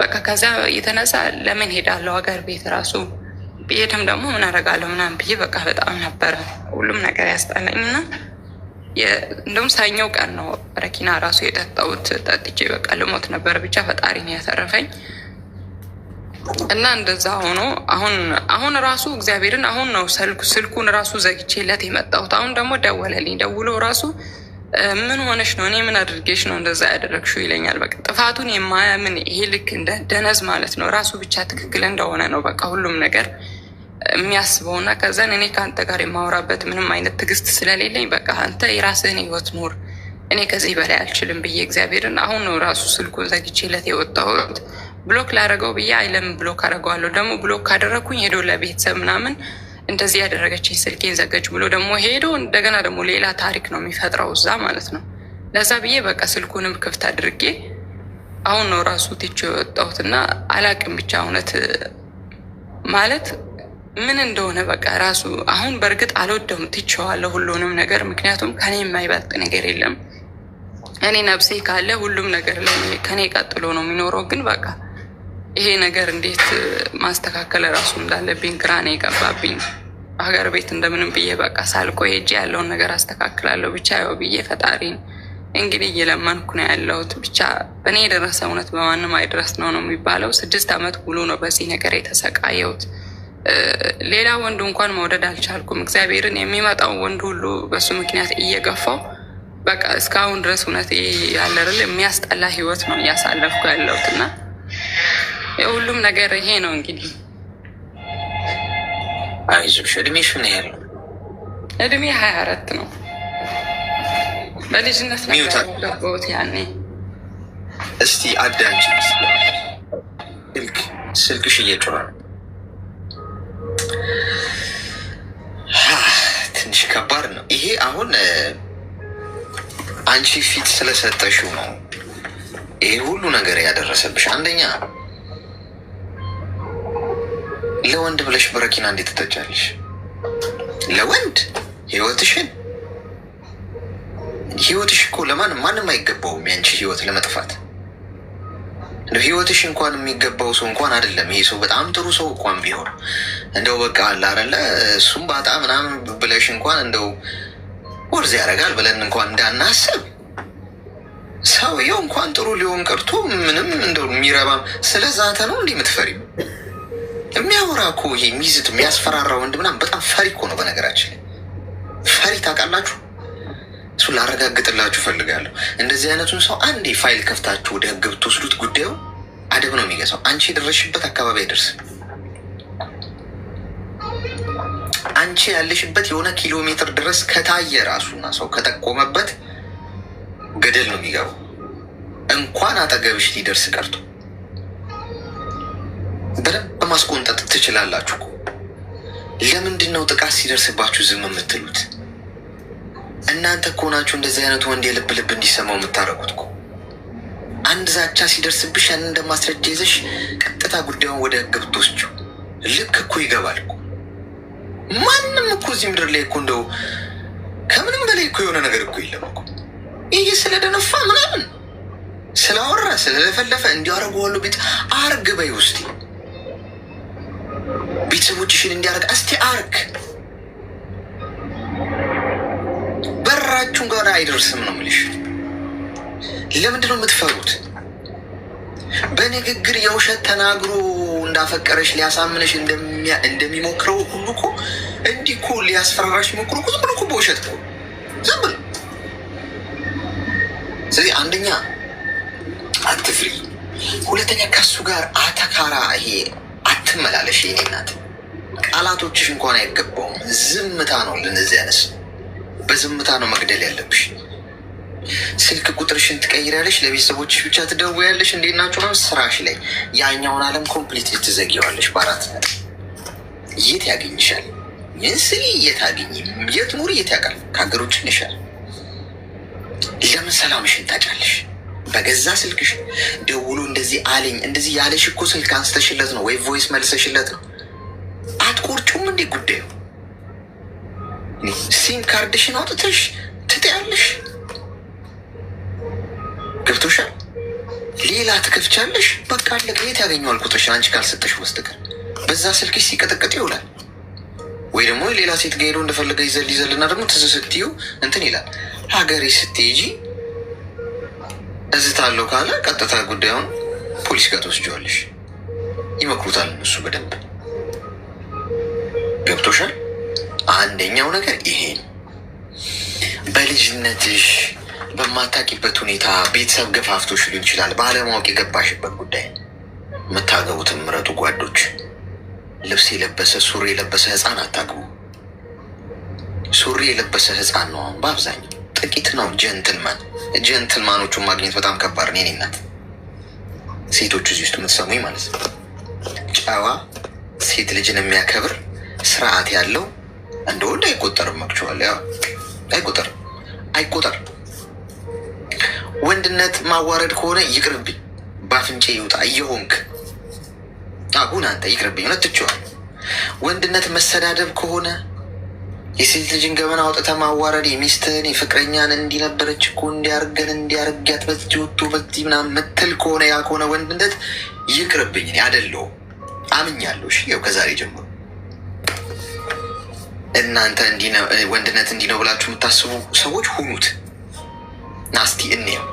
በቃ ከዛ የተነሳ ለምን ሄዳለሁ ሀገር ቤት ራሱ ብሄድም ደግሞ ምን አደርጋለሁ ምናምን ብዬ በቃ በጣም ነበረ ሁሉም ነገር ያስጠላኝ እና እንደውም ሰኞ ቀን ነው ረኪና ራሱ የጠጣሁት። ጠጥቼ በቃ ልሞት ነበር። ብቻ ፈጣሪ ነው ያተረፈኝ እና እንደዛ ሆኖ አሁን ራሱ እግዚአብሔርን አሁን ነው ስልኩን ራሱ ዘግቼለት የመጣሁት። አሁን ደግሞ ደወለልኝ። ደውሎ ራሱ ምን ሆነሽ ነው? እኔ ምን አድርጌሽ ነው እንደዛ ያደረግሽው ይለኛል። በቃ ጥፋቱን የማያምን ይሄ ልክ እንደ ደነዝ ማለት ነው። ራሱ ብቻ ትክክል እንደሆነ ነው በቃ ሁሉም ነገር የሚያስበው እና ከዛን እኔ ከአንተ ጋር የማወራበት ምንም አይነት ትዕግስት ስለሌለኝ በቃ አንተ የራስህን ህይወት ኑር፣ እኔ ከዚህ በላይ አልችልም ብዬ እግዚአብሔርን አሁን ነው ራሱ ስልኩን ዘግቼለት የወጣሁት። ብሎክ ላደረገው ብዬ አይለምን ብሎክ አደረገዋለሁ። ደግሞ ብሎክ ካደረግኩኝ ሄዶ ለቤተሰብ ምናምን እንደዚህ ያደረገችኝ ስልኬን ዘገች ብሎ ደግሞ ሄዶ እንደገና ደግሞ ሌላ ታሪክ ነው የሚፈጥረው እዛ ማለት ነው። ለዛ ብዬ በቃ ስልኩንም ክፍት አድርጌ አሁን ነው ራሱ ትቼው የወጣሁት እና አላቅም ብቻ እውነት ማለት ምን እንደሆነ በቃ ራሱ አሁን በእርግጥ አልወደውም፣ ትቼዋለሁ ሁሉንም ነገር። ምክንያቱም ከኔ የማይበልጥ ነገር የለም። እኔ ነፍሴ ካለ ሁሉም ነገር ከኔ ቀጥሎ ነው የሚኖረው። ግን በቃ ይሄ ነገር እንዴት ማስተካከል ራሱ እንዳለብኝ ግራ ነው የገባብኝ። ሀገር ቤት እንደምንም ብዬ በቃ ሳልቆይ ሄጄ ያለውን ነገር አስተካክላለሁ ብቻ ያው ብዬ ፈጣሪን እንግዲህ እየለመንኩ ነው ያለሁት። ብቻ በእኔ የደረሰ እውነት በማንም አይድረስ ነው ነው የሚባለው። 6 ዓመት ሙሉ ነው በዚህ ነገር የተሰቃየሁት። ሌላ ወንዱ እንኳን መውደድ አልቻልኩም። እግዚአብሔርን የሚመጣው ወንድ ሁሉ በሱ ምክንያት እየገፋው በቃ እስካሁን ድረስ እውነት ያለርል የሚያስጠላ ህይወት ነው እያሳለፍኩ ያለሁት እና የሁሉም ነገር ይሄ ነው እንግዲህ። አይዞሽ። እድሜሽ ምን ያህል ነው? እድሜ 24 ነው። በልጅነት ገባሁት ያኔ። እስቲ አዳንቺ ስልክሽ እየጮኸ ነው። ትንሽ ከባድ ነው ይሄ። አሁን አንቺ ፊት ስለሰጠሽው ነው ይሄ ሁሉ ነገር ያደረሰብሽ። አንደኛ ለወንድ ብለሽ በረኪና እንዴት ትጠጫለሽ? ለወንድ ህይወትሽ እኮ ማንም አይገባውም ያንቺ ህይወት ለመጥፋት። ህይወትሽ እንኳን የሚገባው ሰው እንኳን አይደለም ይሄ ሰው በጣም ጥሩ ሰው እንኳን ቢሆን እንደው በቃ አላረለ እሱም ባጣ ምናምን ብለሽ እንኳን እንደው ወርዝ ያደርጋል ብለን እንኳን እንዳናስብ ሰውየው እንኳን ጥሩ ሊሆን ቀርቶ ምንም እንደው የሚረባም ስለዛተ ነው እንዲህ የምትፈሪው? የሚያወራ እኮ ይሄ ሚዝት የሚያስፈራራ ወንድ ምናምን በጣም ፈሪ እኮ ነው። በነገራችን ፈሪ ታውቃላችሁ። እሱ ላረጋግጥላችሁ ፈልጋለሁ። እንደዚህ አይነቱን ሰው አንዴ ፋይል ከፍታችሁ ወደ ህግ ብትወስዱት ጉዳዩ አደብ ነው የሚገዛው። አንቺ የደረሽበት አካባቢ አይደርስም። አንቺ ያለሽበት የሆነ ኪሎ ሜትር ድረስ ከታየ ራሱና ሰው ከጠቆመበት ገደል ነው የሚገባው። እንኳን አጠገብሽ ሊደርስ ቀርቶ በደንብ ማስቆንጠጥ ትችላላችሁ እኮ። ለምንድን ነው ጥቃት ሲደርስባችሁ ዝም የምትሉት? እናንተ እኮ ናችሁ እንደዚህ አይነቱ ወንድ የልብ ልብ እንዲሰማው የምታደርጉት እኮ። አንድ ዛቻ ሲደርስብሽ ያንን እንደማስረጃ ይዘሽ ቀጥታ ጉዳዩን ወደ ህግ ብትወስጂው ልክ እኮ ይገባል እኮ። ማንም እኮ እዚህ ምድር ላይ እኮ እንደው ከምንም በላይ እኮ የሆነ ነገር እኮ የለም እኮ። ይሄ ስለደነፋ ምናምን ስላወራ ስለለፈለፈ እንዲያደርገዋለሁ ቤት አርግ በይ ውስጥ ቤተሰቦችሽን እንዲያደርግ እስቲ አርግ። በራችሁን ጋር አይደርስም ነው የምልሽ። ለምንድን ነው የምትፈሩት? በንግግር የውሸት ተናግሮ እንዳፈቀረሽ ሊያሳምነሽ እንደሚሞክረው ሁሉ እኮ እንዲህ እኮ ሊያስፈራራሽ ሞክሮ እኮ ዝም ብሎ እኮ በውሸት እኮ ዝም ብሎ። ስለዚህ አንደኛ አትፍሪ፣ ሁለተኛ ከሱ ጋር አተካራ ይሄ አትመላለሽ። የኔ እናት ቃላቶችሽ እንኳን አይገባውም። ዝምታ ነው ለነዚህ ያነስ በዝምታ ነው መግደል ያለብሽ። ስልክ ቁጥርሽን ትቀይራለሽ፣ ለቤተሰቦችሽ ብቻ ትደውያለሽ። እንዴት ናቸው ነው ስራሽ ላይ ያኛውን ዓለም ኮምፕሊት ትዘጊዋለሽ። በአራት ነጥብ የት ያገኝሻል? ምን ስሪ የት አገኝ የት ኑሪ የት ያውቃል? ከሀገር ውጭ ነሻል። ለምን ሰላምሽን ታጫለሽ? በገዛ ስልክሽ ደውሎ እንደዚህ አለኝ እንደዚህ ያለሽ እኮ ስልክ አንስተሽለት ነው ወይ ቮይስ መልሰሽለት ነው። አትቆርጩም እንዴ ጉዳዩ? ሲም ካርድሽን አውጥተሽ ትጥያለሽ። ገብቶሻል? ሌላ ትከፍቻለሽ። በቃ አለቀ። የት ያገኘዋል ቁጥርሽን አንቺ ካልሰጠሽ በስተቀር? በዛ ስልክሽ ሲቀጠቅጥ ይውላል። ወይ ደግሞ ሌላ ሴት ጋር ሄዶ እንደፈለገ ይዘልና ደግሞ ትዝ ስትዩ እንትን ይላል። ሀገሬ ስትሄጂ እዝታለሁ ካለ ቀጥታ ጉዳዩን ፖሊስ ጋር ትወስጂዋለሽ። ይመክሩታል እነሱ በደንብ። ገብቶሻል? አንደኛው ነገር ይሄ ነው። በልጅነትሽ በማታቂበት ሁኔታ ቤተሰብ ገፋፍቶሽ ሊሆን ይችላል። ባለማወቅ የገባሽበት ጉዳይ። የምታገቡትን ምረጡ ጓዶች። ልብስ የለበሰ ሱሪ የለበሰ ህፃን አታግቡ። ሱሪ የለበሰ ህፃን ነው በአብዛኛው፣ ጥቂት ነው ጀንትልማን። ጀንትልማኖቹን ማግኘት በጣም ከባድ ነው። የኔ እናት ሴቶቹ እዚህ ውስጥ የምትሰሙኝ ማለት ነው፣ ጨዋ ሴት ልጅን የሚያከብር ስርዓት ያለው እንደ ወንድ አይቆጠርም። መቅቸዋል ያው አይቆጠርም። ወንድነት ማዋረድ ከሆነ ይቅርብኝ፣ ባፍንጬ ይውጣ እየሆንክ አሁን አንተ ይቅርብኝ። እውነት ትችዋል። ወንድነት መሰዳደብ ከሆነ የሴት ልጅን ገመና አውጥተህ ማዋረድ፣ የሚስትህን የፍቅረኛን እንዲነበረች እኮ እንዲያርጋት በዚህ ወጥቶ በዚህ ምናምን ምትል ከሆነ ያ ከሆነ ወንድነት ይቅርብኝ። እኔ አይደለሁም አምኛለሁ። እሺ ያው ከዛሬ ጀምሮ እናንተ ወንድነት እንዲህ ነው ብላችሁ የምታስቡ ሰዎች ሁኑት። ናስቲ እንየው።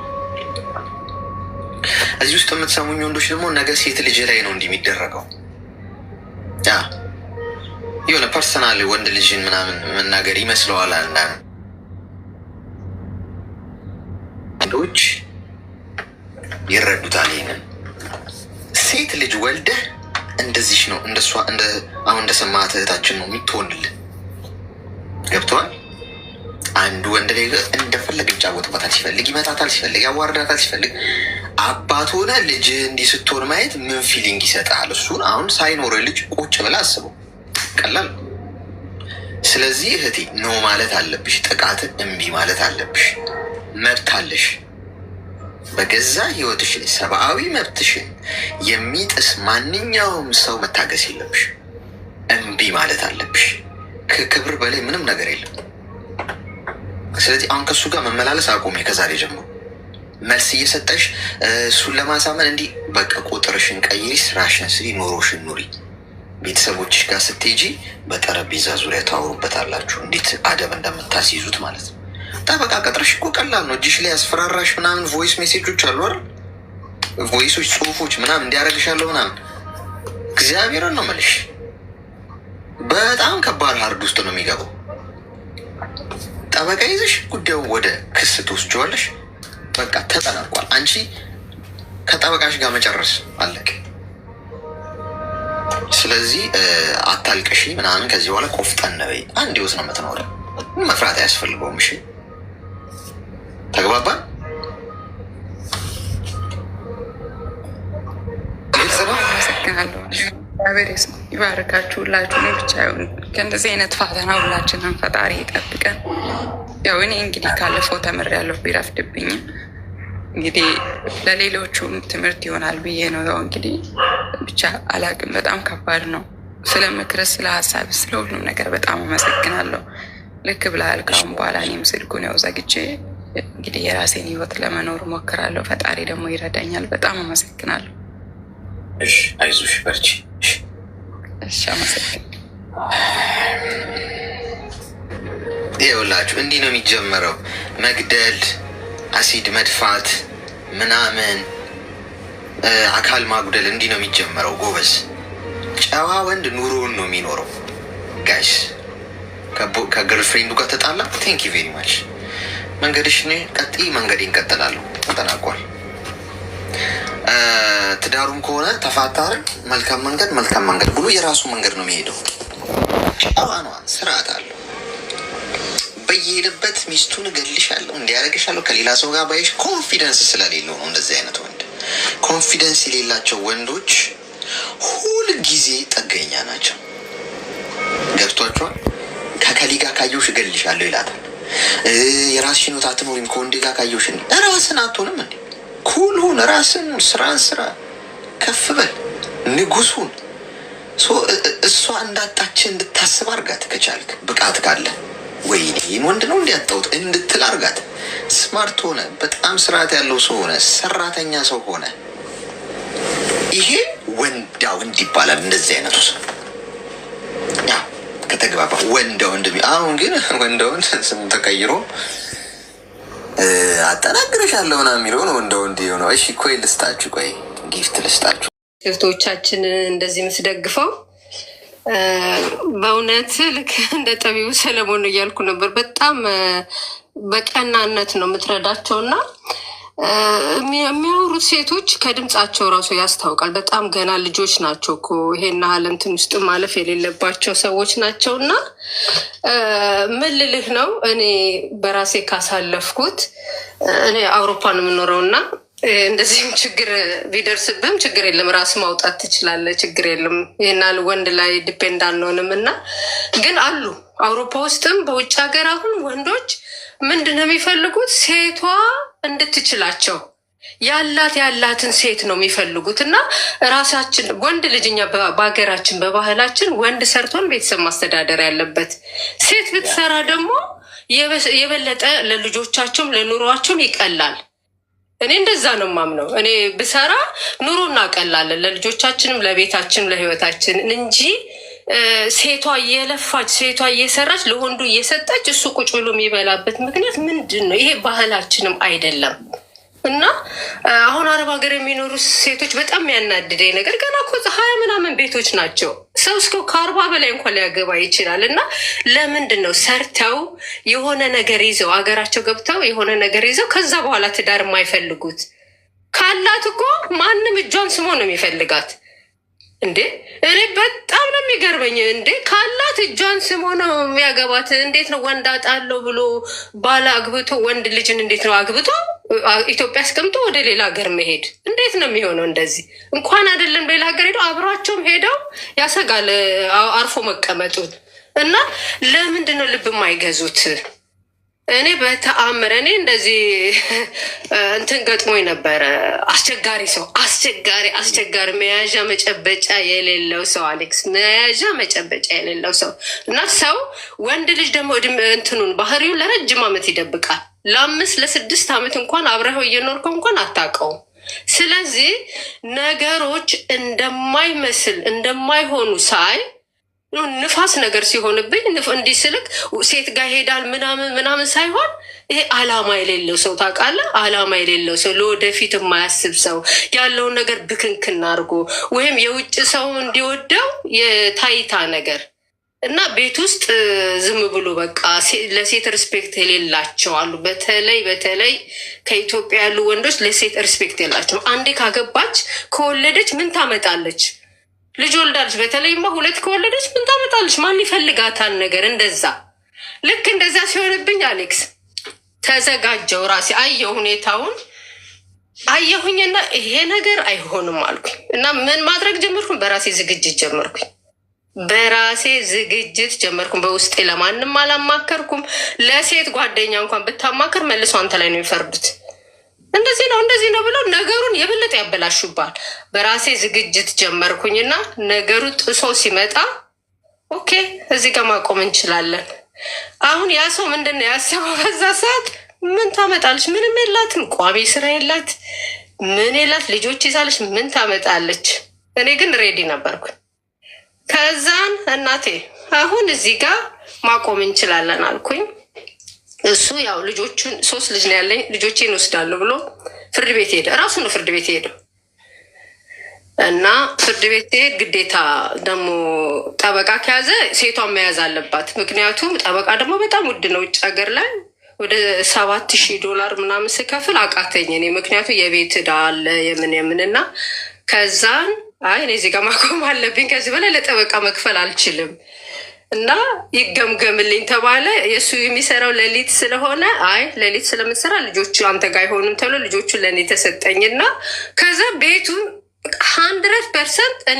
እዚህ ውስጥ የምትሰሙኝ ወንዶች ደግሞ ነገ ሴት ልጅ ላይ ነው እንዲህ የሚደረገው። የሆነ ፐርሰናል ወንድ ልጅን ምናምን መናገር ይመስለዋል አንዳንዶች ይረዱታል። ይህንን ሴት ልጅ ወልደህ እንደዚህ ነው እንደሷ አሁን እንደሰማት እህታችን ነው የምትሆንልን። ገብተዋል። አንዱ ወንድ ላይ እንደፈለግ ይጫወትባታል፣ ሲፈልግ ይመታታል፣ ሲፈልግ ያዋርዳታል፣ ሲፈልግ አባት ሆነ ልጅ እንዲህ ስትሆን ማየት ምን ፊሊንግ ይሰጣል? እሱን አሁን ሳይኖር ልጅ ቁጭ ብላ አስበው። ቀላል። ስለዚህ እህቴ ኖ ማለት አለብሽ። ጥቃትን እምቢ ማለት አለብሽ። መብት አለሽ። በገዛ ህይወትሽ ላይ ሰብአዊ መብትሽን የሚጥስ ማንኛውም ሰው መታገስ የለብሽ። እምቢ ማለት አለብሽ። ከክብር በላይ ምንም ነገር የለም። ስለዚህ አሁን ከእሱ ጋር መመላለስ አቁሜ ከዛሬ ጀምሮ መልስ እየሰጠሽ እሱን ለማሳመን እንዲህ በቃ ቁጥርሽን ቀይሪ፣ ስራሽን ስሪ፣ ኑሮሽን ኑሪ። ቤተሰቦችሽ ጋር ስትሄጂ በጠረጴዛ ዙሪያ ታወሩበታላችሁ፣ እንዴት አደብ እንደምታስይዙት ማለት ነው። ጠበቃ ቀጥረሽ እኮ ቀላል ነው። እጅሽ ላይ ያስፈራራሽ ምናምን ቮይስ ሜሴጆች አሉ አይደል? ቮይሶች፣ ጽሁፎች ምናምን እንዲያደርግሻለሁ ምናምን። እግዚአብሔርን ነው የምልሽ፣ በጣም ከባድ ሀርድ ውስጥ ነው የሚገባው። ጠበቃ ይዘሽ ጉዳዩ ወደ ክስ ትወስጂዋለሽ። በቃ ተጠናቋል። አንቺ ከጠበቃሽ ጋር መጨረስ አለቅ። ስለዚህ አታልቅሺ ምናምን። ከዚህ በኋላ ቆፍጠን በይ። አንድ ህይወት ነው የምትኖረው፣ መፍራት አያስፈልገውም። እሺ ተግባባን? አመሰግናለሁ። እግዚአብሔር ይባርካችሁ ሁላችሁ። እኔ ብቻ ከእንደዚህ አይነት ፈተና ሁላችንም ፈጣሪ ይጠብቀን። ያው እኔ እንግዲህ ካለፈው ተምሬያለሁ፣ ቢረፍድብኝም እንግዲህ ለሌሎቹም ትምህርት ይሆናል ብዬ ነው። ያው እንግዲህ ብቻ አላቅም፣ በጣም ከባድ ነው። ስለ ምክርህ፣ ስለ ሀሳብ፣ ስለ ሁሉም ነገር በጣም አመሰግናለሁ። ልክ ብለሃል። ካሁን በኋላ እኔም ስልኩን ያው ዘግቼ እንግዲህ የራሴን ህይወት ለመኖር እሞክራለሁ። ፈጣሪ ደግሞ ይረዳኛል። በጣም አመሰግናለሁ። እሺ አይዞሽ፣ በርቺ። እሺ አመሰግናለሁ። ይኸውላችሁ እንዲህ ነው የሚጀመረው። መግደል፣ አሲድ መድፋት ምናምን፣ አካል ማጉደል፣ እንዲህ ነው የሚጀመረው። ጎበዝ ጨዋ ወንድ ኑሮውን ነው የሚኖረው። ጋይስ ከገርልፍሬንዱ ጋር ተጣላ፣ ቴንክ ዩ ቬሪ ማች። መንገድሽን ቀጥይ፣ መንገዴን እንቀጥላለሁ። ተጠናቋል። ትዳሩም ከሆነ ተፋታርን፣ መልካም መንገድ ብሎ የራሱ መንገድ ነው የሚሄደው። ጨዋ ነዋ፣ ስርዓት አለው። በየሄደበት ሚስቱን እገልሻለሁ፣ እንዲያደርግሻለሁ፣ ከሌላ ሰው ጋር ባይሽ ኮንፊደንስ ስለሌለው ነው እንደዚህ አይነት ወንድ። ኮንፊደንስ የሌላቸው ወንዶች ሁል ጊዜ ጥገኛ ናቸው። ገብቷቸዋል። ከከሊ ጋር ካየውሽ እገልሻለሁ ይላታል። የራስሽን ህይወት አትኖሪም ከወንድ ጋር ካየውሽ። ራስን አትሆንም እንዴ? ኩል ሁን፣ ራስን ስራን ስራ፣ ከፍ በል፣ ንጉሱን እሷ እንዳጣችን እንድታስብ አርጋት። ከቻልክ ብቃት ካለ ወይኔ ይህን ወንድ ነው እንዲያጣውት እንድትል አርጋት። ስማርት ሆነ፣ በጣም ስርዓት ያለው ሰው ሆነ፣ ሰራተኛ ሰው ሆነ። ይሄ ወንዳ ወንድ ይባላል። እንደዚህ አይነቱ ሰው ከተግባባ ወንዳ ወንድ። አሁን ግን ወንዳ ወንድ ስሙ ተቀይሮ አጠናግረሻለሁ ምናምን የሚለው ነው ወንዳ ወንድ የሆነው። እሺ ቆይ ልስጣችሁ፣ ቆይ ጊፍት ልስጣችሁ። እህቶቻችን እንደዚህ የምትደግፈው በእውነት ልክ እንደ ጠቢቡ ሰለሞን እያልኩ ነበር። በጣም በቀናነት ነው የምትረዳቸውና የሚያወሩት ሴቶች ከድምጻቸው ራሱ ያስታውቃል። በጣም ገና ልጆች ናቸው እኮ ይሄን ያህል እንትን ውስጥ ማለፍ የሌለባቸው ሰዎች ናቸው። እና ምን ልልህ ነው እኔ በራሴ ካሳለፍኩት እኔ አውሮፓ ነው የምኖረው እና እንደዚህም ችግር ቢደርስብህም ችግር የለም ራስ ማውጣት ትችላለህ፣ ችግር የለም ይህናል ወንድ ላይ ዲፔንድ አንሆንም። እና ግን አሉ አውሮፓ ውስጥም በውጭ ሀገር አሁን ወንዶች ምንድነው የሚፈልጉት? ሴቷ እንድትችላቸው ያላትን ሴት ነው የሚፈልጉት። እና ራሳችን ወንድ ልጅኛ በሀገራችን በባህላችን ወንድ ሰርቶን ቤተሰብ ማስተዳደር ያለበት፣ ሴት ብትሰራ ደግሞ የበለጠ ለልጆቻቸውም ለኑሯቸውም ይቀላል። እኔ እንደዛ ነው ማምነው። እኔ ብሰራ ኑሮ እናቀላለን ለልጆቻችንም ለቤታችንም ለህይወታችን እንጂ ሴቷ እየለፋች ሴቷ እየሰራች ለወንዱ እየሰጠች እሱ ቁጭ ብሎ የሚበላበት ምክንያት ምንድን ነው? ይሄ ባህላችንም አይደለም። እና አሁን አረብ ሀገር የሚኖሩ ሴቶች በጣም የሚያናድደኝ ነገር ገና እኮ 20 ምናምን ቤቶች ናቸው። ሰው እስከ 40 በላይ እንኳን ሊያገባ ይችላል። እና ለምንድን ነው ሰርተው የሆነ ነገር ይዘው አገራቸው ገብተው የሆነ ነገር ይዘው ከዛ በኋላ ትዳር የማይፈልጉት? ካላት እኮ ማንም እጇን ስሞ ነው የሚፈልጋት። እንዴ እኔ በጣም ነው የሚገርመኝ። እንዴ ካላት እጇን ስሞ ነው የሚያገባት። እንዴት ነው ወንድ አጣለው ብሎ ባለ አግብቶ ወንድ ልጅን እንዴት ነው አግብቶ ኢትዮጵያ አስቀምጦ ወደ ሌላ ሀገር መሄድ? እንዴት ነው የሚሆነው? እንደዚህ እንኳን አይደለም ሌላ ሀገር ሄደው አብሯቸውም ሄደው ያሰጋል አርፎ መቀመጡን። እና ለምንድን ነው ልብ የማይገዙት? እኔ በተአምር እኔ እንደዚህ እንትን ገጥሞኝ ነበረ። አስቸጋሪ ሰው አስቸጋሪ መያዣ መጨበጫ የሌለው ሰው አሌክስ፣ መያዣ መጨበጫ የሌለው ሰው። እና ሰው ወንድ ልጅ ደግሞ እንትኑን ባህሪውን ለረጅም ዓመት ይደብቃል። ለ5 ለ6 ዓመት እንኳን አብረኸው እየኖርከው እንኳን አታውቀውም። ስለዚህ ነገሮች እንደማይመስል እንደማይሆኑ ሳይ ንፋስ ነገር ሲሆንብኝ እንዲህ ስልክ ሴት ጋር ሄዳል ምናምን ሳይሆን ይሄ አላማ የሌለው ሰው ታውቃለህ፣ አላማ የሌለው ሰው ለወደፊት የማያስብ ሰው ያለውን ነገር ብክንክና አድርጎ ወይም የውጭ ሰው እንዲወደው የታይታ ነገር እና ቤት ውስጥ ዝም ብሎ በቃ ለሴት ሪስፔክት የሌላቸው አሉ። በተለይ ከኢትዮጵያ ያሉ ወንዶች ለሴት ሪስፔክት የላቸው። አንዴ ካገባች ከወለደች ምን ታመጣለች? ልጅ ወልዳለች። በተለይማ 2 ከወለደች ምን ታመጣለች? ማን ይፈልጋታል? ነገር እንደዛ ልክ እንደዛ ሲሆንብኝ አሌክስ ተዘጋጀው። ራሴ አየሁ፣ ሁኔታውን አየሁኝና ይሄ ነገር አይሆንም አልኩኝ እና ምን ማድረግ ጀመርኩኝ? በራሴ ዝግጅት ጀመርኩም። በውስጤ ለማንም አላማከርኩም። ለሴት ጓደኛ እንኳን ብታማከር መልሶ አንተ ላይ ነው የሚፈርዱት። እንደዚህ ነው ብለው ነገሩን የበለጠ ያበላሹባል። በራሴ ዝግጅት ጀመርኩኝና ነገሩ ጥሶ ሲመጣ ኦኬ እዚህ ጋር ማቆም እንችላለን። አሁን ያ ሰው ምንድን ነው ያሰበው? በዛ ሰዓት ምን ታመጣለች? ምንም የላትም። ቋሚ ስራ የላት፣ ምን የላት፣ ልጆች ይዛለች፣ ምን ታመጣለች? እኔ ግን ሬዲ ነበርኩኝ። ከዛን እናቴ አሁን እዚህ ጋር ማቆም እንችላለን አልኩኝ። እሱ ያው ልጆቹን 3 ልጅ ነው ያለኝ፣ ልጆቼን ወስዳለሁ ብሎ ፍርድ ቤት ሄደ። እራሱ ነው ፍርድ ቤት ሄደው እና ፍርድ ቤት ሄድ ግዴታ ደግሞ ጠበቃ ከያዘ ሴቷን መያዝ አለባት። ምክንያቱም ጠበቃ ደግሞ በጣም ውድ ነው ውጭ ሀገር ላይ ወደ $7,000 ምናምን ስከፍል አቃተኝ እኔ። ምክንያቱም የቤት ዕዳ አለ የምን እና ከዛን አይ እኔ እዚህ ጋር ማቆም አለብኝ፣ ከዚህ በላይ ለጠበቃ መክፈል አልችልም እና ይገምገምልኝ ተባለ። የእሱ የሚሰራው ሌሊት ስለሆነ አይ ሌሊት ስለምትሰራ ልጆቹ አንተ ጋር አይሆንም ተብሎ ልጆቹ ለእኔ ተሰጠኝና ከዛ ቤቱን 100%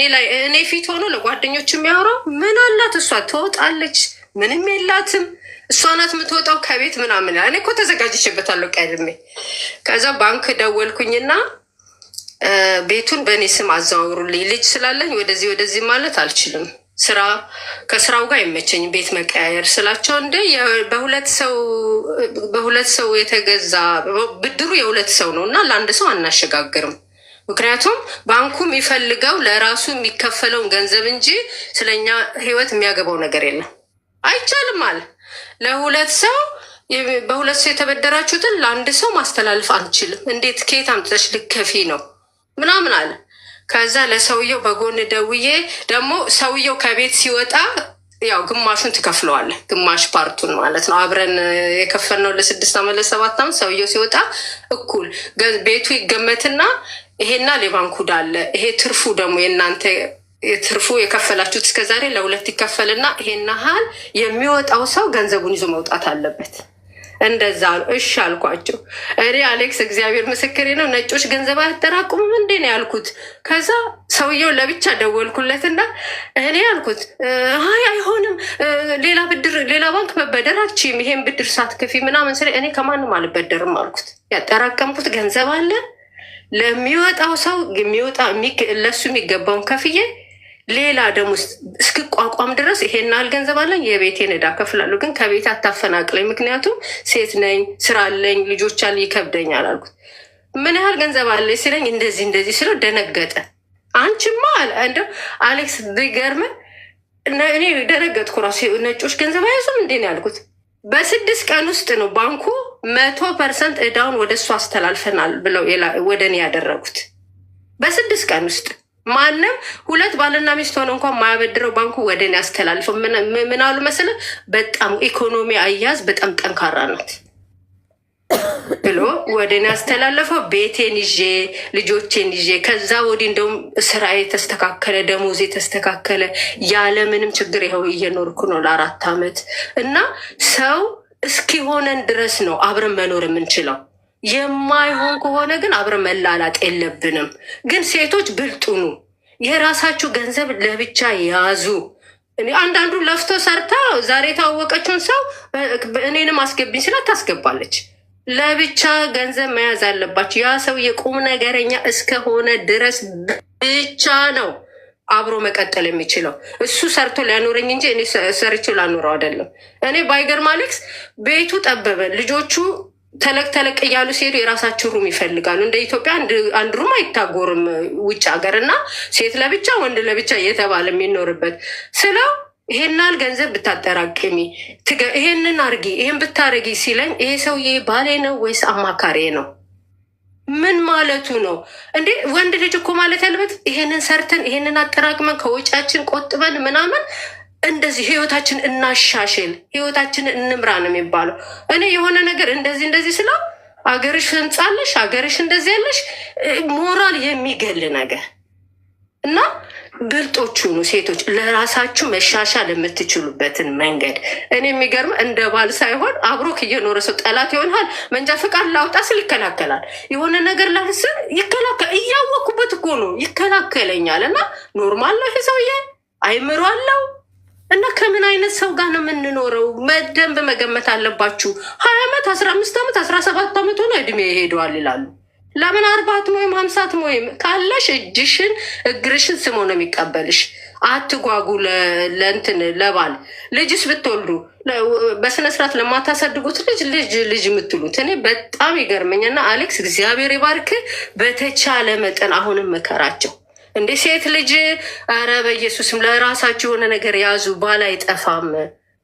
እኔ ፊት ሆኖ ለጓደኞች የሚያወራው ምን አላት እሷ ትወጣለች፣ ምንም የላትም፣ እሷ ናት የምትወጣው ከቤት ምናምን። እኔ እኮ ተዘጋጅቼበታለሁ ቀድሜ። ከዛ ባንክ ደወልኩኝና ቤቱን በእኔ ስም አዘዋውሩልኝ፣ ልጅ ስላለኝ ወደዚህ ማለት አልችልም፣ ከስራው ጋር አይመቸኝም ቤት መቀያየር ስላቸው፣ እንደ በሁለት ሰው የተገዛ ብድሩ የ2 ሰው ነው እና ለአንድ ሰው አናሸጋግርም። ምክንያቱም ባንኩ የሚፈልገው ለራሱ የሚከፈለውን ገንዘብ እንጂ ስለኛ ህይወት የሚያገባው ነገር የለም። አይቻልም አለ። በ2 ሰው የተበደራችሁትን ለአንድ ሰው ማስተላለፍ አንችልም። እንዴት ከየት አምጥተሽ ልከፊ ነው ምናምን አለ። ከዛ ለሰውየው በጎን ደውዬ ደግሞ ሰውየው ከቤት ሲወጣ ያው ግማሹን ትከፍለዋለህ፣ ግማሽ ፓርቱን ማለት ነው። አብረን የከፈልነው ለ6 ዓመት ለ7 ዓመት ሰውየው ሲወጣ እኩል ቤቱ ይገመትና ይሄና የባንክ ዕዳ አለ። ይሄ ትርፉ ደግሞ የእናንተ ትርፉ የከፈላችሁት እስከዛሬ ለ2 ይከፈልና ይሄን ያህል የሚወጣው ሰው ገንዘቡን ይዞ መውጣት አለበት። እንደዛ ነው። እሺ አልኳቸው። እኔ አሌክስ እግዚአብሔር ምስክሬ ነው፣ ነጮች ገንዘብ አያጠራቅሙም እንዴ ነው ያልኩት። ከዛ ሰውየው ለብቻ ደወልኩለትና እኔ ያልኩት አይ አይሆንም፣ ሌላ ብድር ሌላ ባንክ መበደር አልችይም፣ ይሄን ብድር ሳትከፊ ምናምን ስለ እኔ ከማንም አልበደርም አልኩት። ያጠራቀምኩት ገንዘብ አለ ለሚወጣው ሰው የሚወጣ ለሱ የሚገባውን ከፍዬ ሌላ ደግሞ እስክቋቋም ድረስ ይሄን ያህል ገንዘብ አለኝ፣ የቤቴን ዕዳ ከፍላለሁ፣ ግን ከቤት አታፈናቅለኝ፣ ምክንያቱም ሴት ነኝ፣ ስራ አለኝ፣ ልጆች አለ፣ ይከብደኛል አልኩት። ምን ያህል ገንዘብ አለ ሲለኝ እንደዚህ እንደዚህ ስለው ደነገጠ። አንቺማ እንደው አሌክስ ቢገርም እኔ ደነገጥኩ ራሴ። ነጮች ገንዘብ አይዙም እንዴ ነው ያልኩት። በ6 ቀን ውስጥ ነው ባንኩ 100% ዕዳውን ወደ እሱ አስተላልፈናል ብለው ወደ እኔ ያደረጉት። በ6 ቀን ውስጥ ማንም 2 ባልና ሚስት ሆነ እንኳን ማያበድረው ባንኩ ወደ እኔ ያስተላልፈው። ምን አሉ መሰለህ? በጣም ኢኮኖሚ አያያዝ በጣም ጠንካራ ናት ብሎ ወደ እኔ ያስተላለፈው። ቤቴን ይዤ ልጆቼን ይዤ ከዛ ወዲህ እንደውም ስራዬ ተስተካከለ፣ ደሞዜ ተስተካከለ፣ ያለምንም ችግር ይኸው እየኖርኩ ነው ለ4 ዓመት። እና ሰው እስኪሆነን ድረስ ነው አብረን መኖር የምንችለው። የማይሆን ከሆነ ግን አብረን መላላጥ የለብንም። ግን ሴቶች ብልጡኑ የራሳችሁ ገንዘብ ለብቻ ያዙ። አንዳንዱ ለፍቶ ሰርታ ዛሬ የታወቀችውን ሰው እኔንም አስገብኝ ስላት ታስገባለች። ለብቻ ገንዘብ መያዝ አለባቸው። ያ ሰው የቁም ነገረኛ እስከሆነ ድረስ ብቻ ነው አብሮ መቀጠል የሚችለው። እሱ ሰርቶ ሊያኖረኝ እንጂ እኔ ሰርቼው ላኖረው አይደለም። እኔ ባይገርም አሌክስ ቤቱ ጠበበ። ልጆቹ ተለቅ ተለቅ እያሉ ሲሄዱ የራሳቸው ሩም ይፈልጋሉ። እንደ ኢትዮጵያ አንድ ሩም አይታጎርም ውጭ ሀገር እና ሴት ለብቻ ወንድ ለብቻ እየተባለ የሚኖርበት ስለው ይሄናል ገንዘብ ብታጠራቅሚ ይሄንን አርጊ ይሄን ብታረጊ ሲለኝ ይሄ ሰውዬ ባሌ ነው ወይስ አማካሪ ነው? ምን ማለቱ ነው እንዴ? ወንድ ልጅ እኮ ማለት ያለበት ይሄንን ሰርተን ይሄንን አጠራቅመን ከወጫችን ቆጥበን ምናምን እንደዚህ ህይወታችን እናሻሽል፣ ህይወታችንን እንምራ ነው የሚባለው። እኔ የሆነ ነገር እንደዚህ ስለው አገርሽ ህንጻለሽ፣ አገርሽ እንደዚህ ያለሽ ሞራል የሚገል ነገር እና ብልጦቹ ነው ሴቶች ለራሳችሁ መሻሻል የምትችሉበትን መንገድ። እኔ የሚገርም እንደ ባል ሳይሆን አብሮክ እየኖረ ሰው ጠላት ይሆናል። መንጃ ፈቃድ ላውጣ ስል ይከላከላል፣ የሆነ ነገር ላስል ይከላከል። እያወቅኩበት እኮ ነው ይከላከለኛል። እና ኖርማል ነው ይሄ ሰውዬ፣ አይምሮ አለው። እና ከምን አይነት ሰው ጋር ነው የምንኖረው? በደንብ መገመት አለባችሁ። 20 ዓመት 15 ዓመት 17 ዓመት ሆነ እድሜ ይሄደዋል ይላሉ። ለምን 40 ወይም 50 ወይም ካለሽ እጅሽን እግርሽን ስሞ ነው የሚቀበልሽ። አትጓጉ። ለእንትን ለባል ልጅስ ብትወልዱ በስነስርዓት ለማታሳድጉት ልጅ የምትሉት እኔ በጣም ይገርመኛልና አሌክስ እግዚአብሔር ይባርክ። በተቻለ መጠን አሁንም መከራቸው እንዴ ሴት ልጅ ኧረ በኢየሱስም ለራሳችሁ የሆነ ነገር ያዙ። ባል አይጠፋም።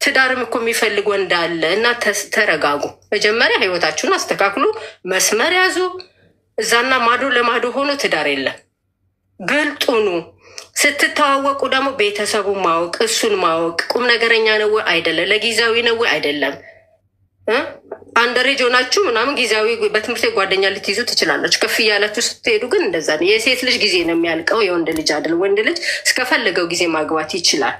ትዳርም እኮ የሚፈልግ ወንድ አለ። እና ተረጋጉ። መጀመሪያ ህይወታችሁን አስተካክሉ፣ መስመር ያዙ። እዛና ማዶ ለማዶ ሆኖ ትዳር የለም። ብልጡኑ ስትተዋወቁ ደግሞ ቤተሰቡ ማወቅ፣ እሱን ማወቅ። ቁም ነገረኛ ነው ወይ አይደለም፣ ለጊዜያዊ ነው ወይ አይደለም። አንደሬጅ ሆናችሁ ምናምን ጊዜያዊ በትምህርት ጓደኛ ልትይዙ ትችላላችሁ። ከፍ እያላችሁ ስትሄዱ ግን እንደዛ ነው። የሴት ልጅ ጊዜ ነው የሚያልቀው፣ የወንድ ልጅ አይደለም። ወንድ ልጅ እስከፈለገው ጊዜ ማግባት ይችላል።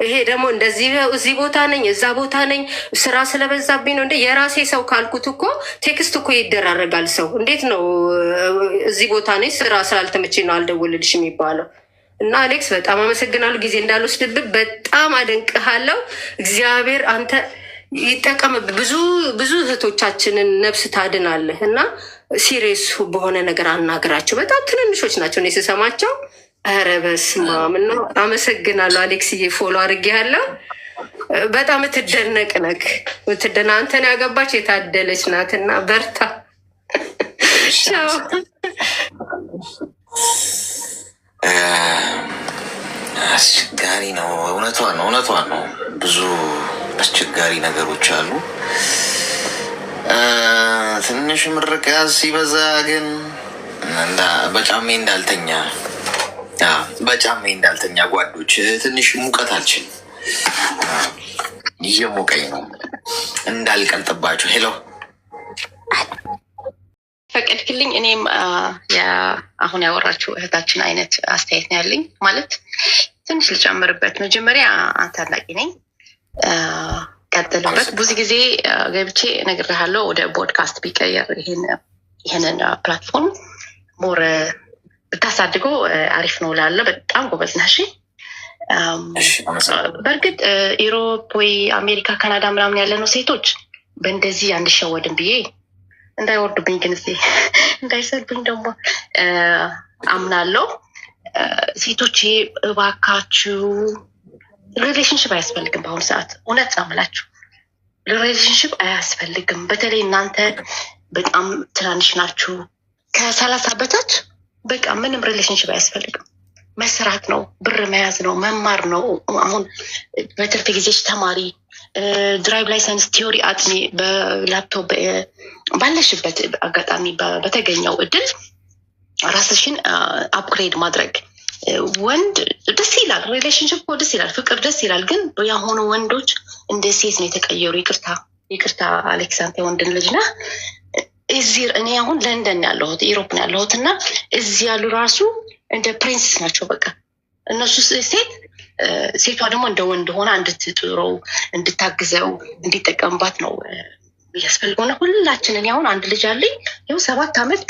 ይሄ ደግሞ እንደዚህ እዚህ ቦታ ነኝ እዛ ቦታ ነኝ ስራ ስለበዛብኝ ነው እንደ የራሴ ሰው ካልኩት እኮ ቴክስት እኮ ይደራረጋል። ሰው እንዴት ነው እዚህ ቦታ ነኝ ስራ ስላልተመቸኝ ነው አልደውልልሽ የሚባለው? እና አሌክስ በጣም አመሰግናለሁ። ጊዜ እንዳልወስድብህ በጣም አደንቅሃለሁ። እግዚአብሔር አንተ ይጠቀም። ብዙ እህቶቻችንን ነፍስ ታድናለህ። እና ሲሪየስ በሆነ ነገር አናግራቸው። በጣም ትንንሾች ናቸው እኔ ስሰማቸው። ኧረ በስመ አብ ነው። አመሰግናለሁ አሌክስዬ፣ ፎሎ አድርጌያለሁ። በጣም የምትደነቅ ነክ አንተን ያገባች የታደለች ናትና በርታ። ቻው። አስቸጋሪ ነው። እውነቷን ነው። ብዙ አስቸጋሪ ነገሮች አሉ። ትንሽ ምርቃት ሲበዛ ግን በጫሜ እንዳልተኛ ጓዶች፣ ትንሽ ሙቀት አልችልም። እየሞቀኝ ነው እንዳልቀልጥባችሁ። ሄሎ ፈቀድክልኝ። እኔም አሁን ያወራችው እህታችን አይነት አስተያየት ነው ያለኝ። ማለት ትንሽ ልጨምርበት። መጀመሪያ ታላቂ ነኝ፣ ቀጥልበት። ብዙ ጊዜ ገብቼ እነግርሃለሁ ወደ ፖድካስት ቢቀየር ይህንን ፕላትፎርም ሞር ብታሳድገው አሪፍ ነው ላለ። በጣም ጎበዝ ነሽ። በእርግጥ ኢሮፕ ወይ አሜሪካ፣ ካናዳ ምናምን ያለ ነው ሴቶች በእንደዚህ አንሸወድም ብዬ እንዳይወርዱብኝ ግን እዚህ እንዳይሰልብኝ ደግሞ አምናለሁ። ሴቶች እባካችሁ ሪሌሽንሽፕ አያስፈልግም። በአሁኑ ሰዓት እውነት ነው የምላችሁ፣ ሪሌሽንሽፕ አያስፈልግም። በተለይ እናንተ በጣም ትናንሽ ናችሁ፣ ከ30 በታች በቃ ምንም ሪሌሽንሽፕ አያስፈልግም። መስራት ነው፣ ብር መያዝ ነው፣ መማር ነው። አሁን በትርፍ ጊዜሽ ተማሪ፣ ድራይቭ ላይሰንስ ቲዮሪ አጥኒ፣ በላፕቶፕ ባለሽበት አጋጣሚ በተገኘው እድል ራስሽን አፕግሬድ ማድረግ። ወንድ ደስ ይላል፣ ሪሌሽንሽፕ ደስ ይላል፣ ፍቅር ደስ ይላል። ግን የሆኑ ወንዶች እንደ ሴት ነው የተቀየሩ። ይቅርታ አሌክሳንተ የወንድን ልጅ ነህ። እዚህ እኔ አሁን ለንደን ያለሁት ኢሮፕ ነው ያለሁት እና እዚህ ያሉ ራሱ እንደ ፕሪንስስ ናቸው። በቃ እነሱ ሴቷ ደግሞ እንደ ወንድ ሆና እንድትጥረው፣ እንድታግዘው፣ እንዲጠቀምባት ነው ያስፈልገውና ሁላችን። እኔ አሁን አንድ ልጅ አለኝ፣ ይኸው 7 ዓመት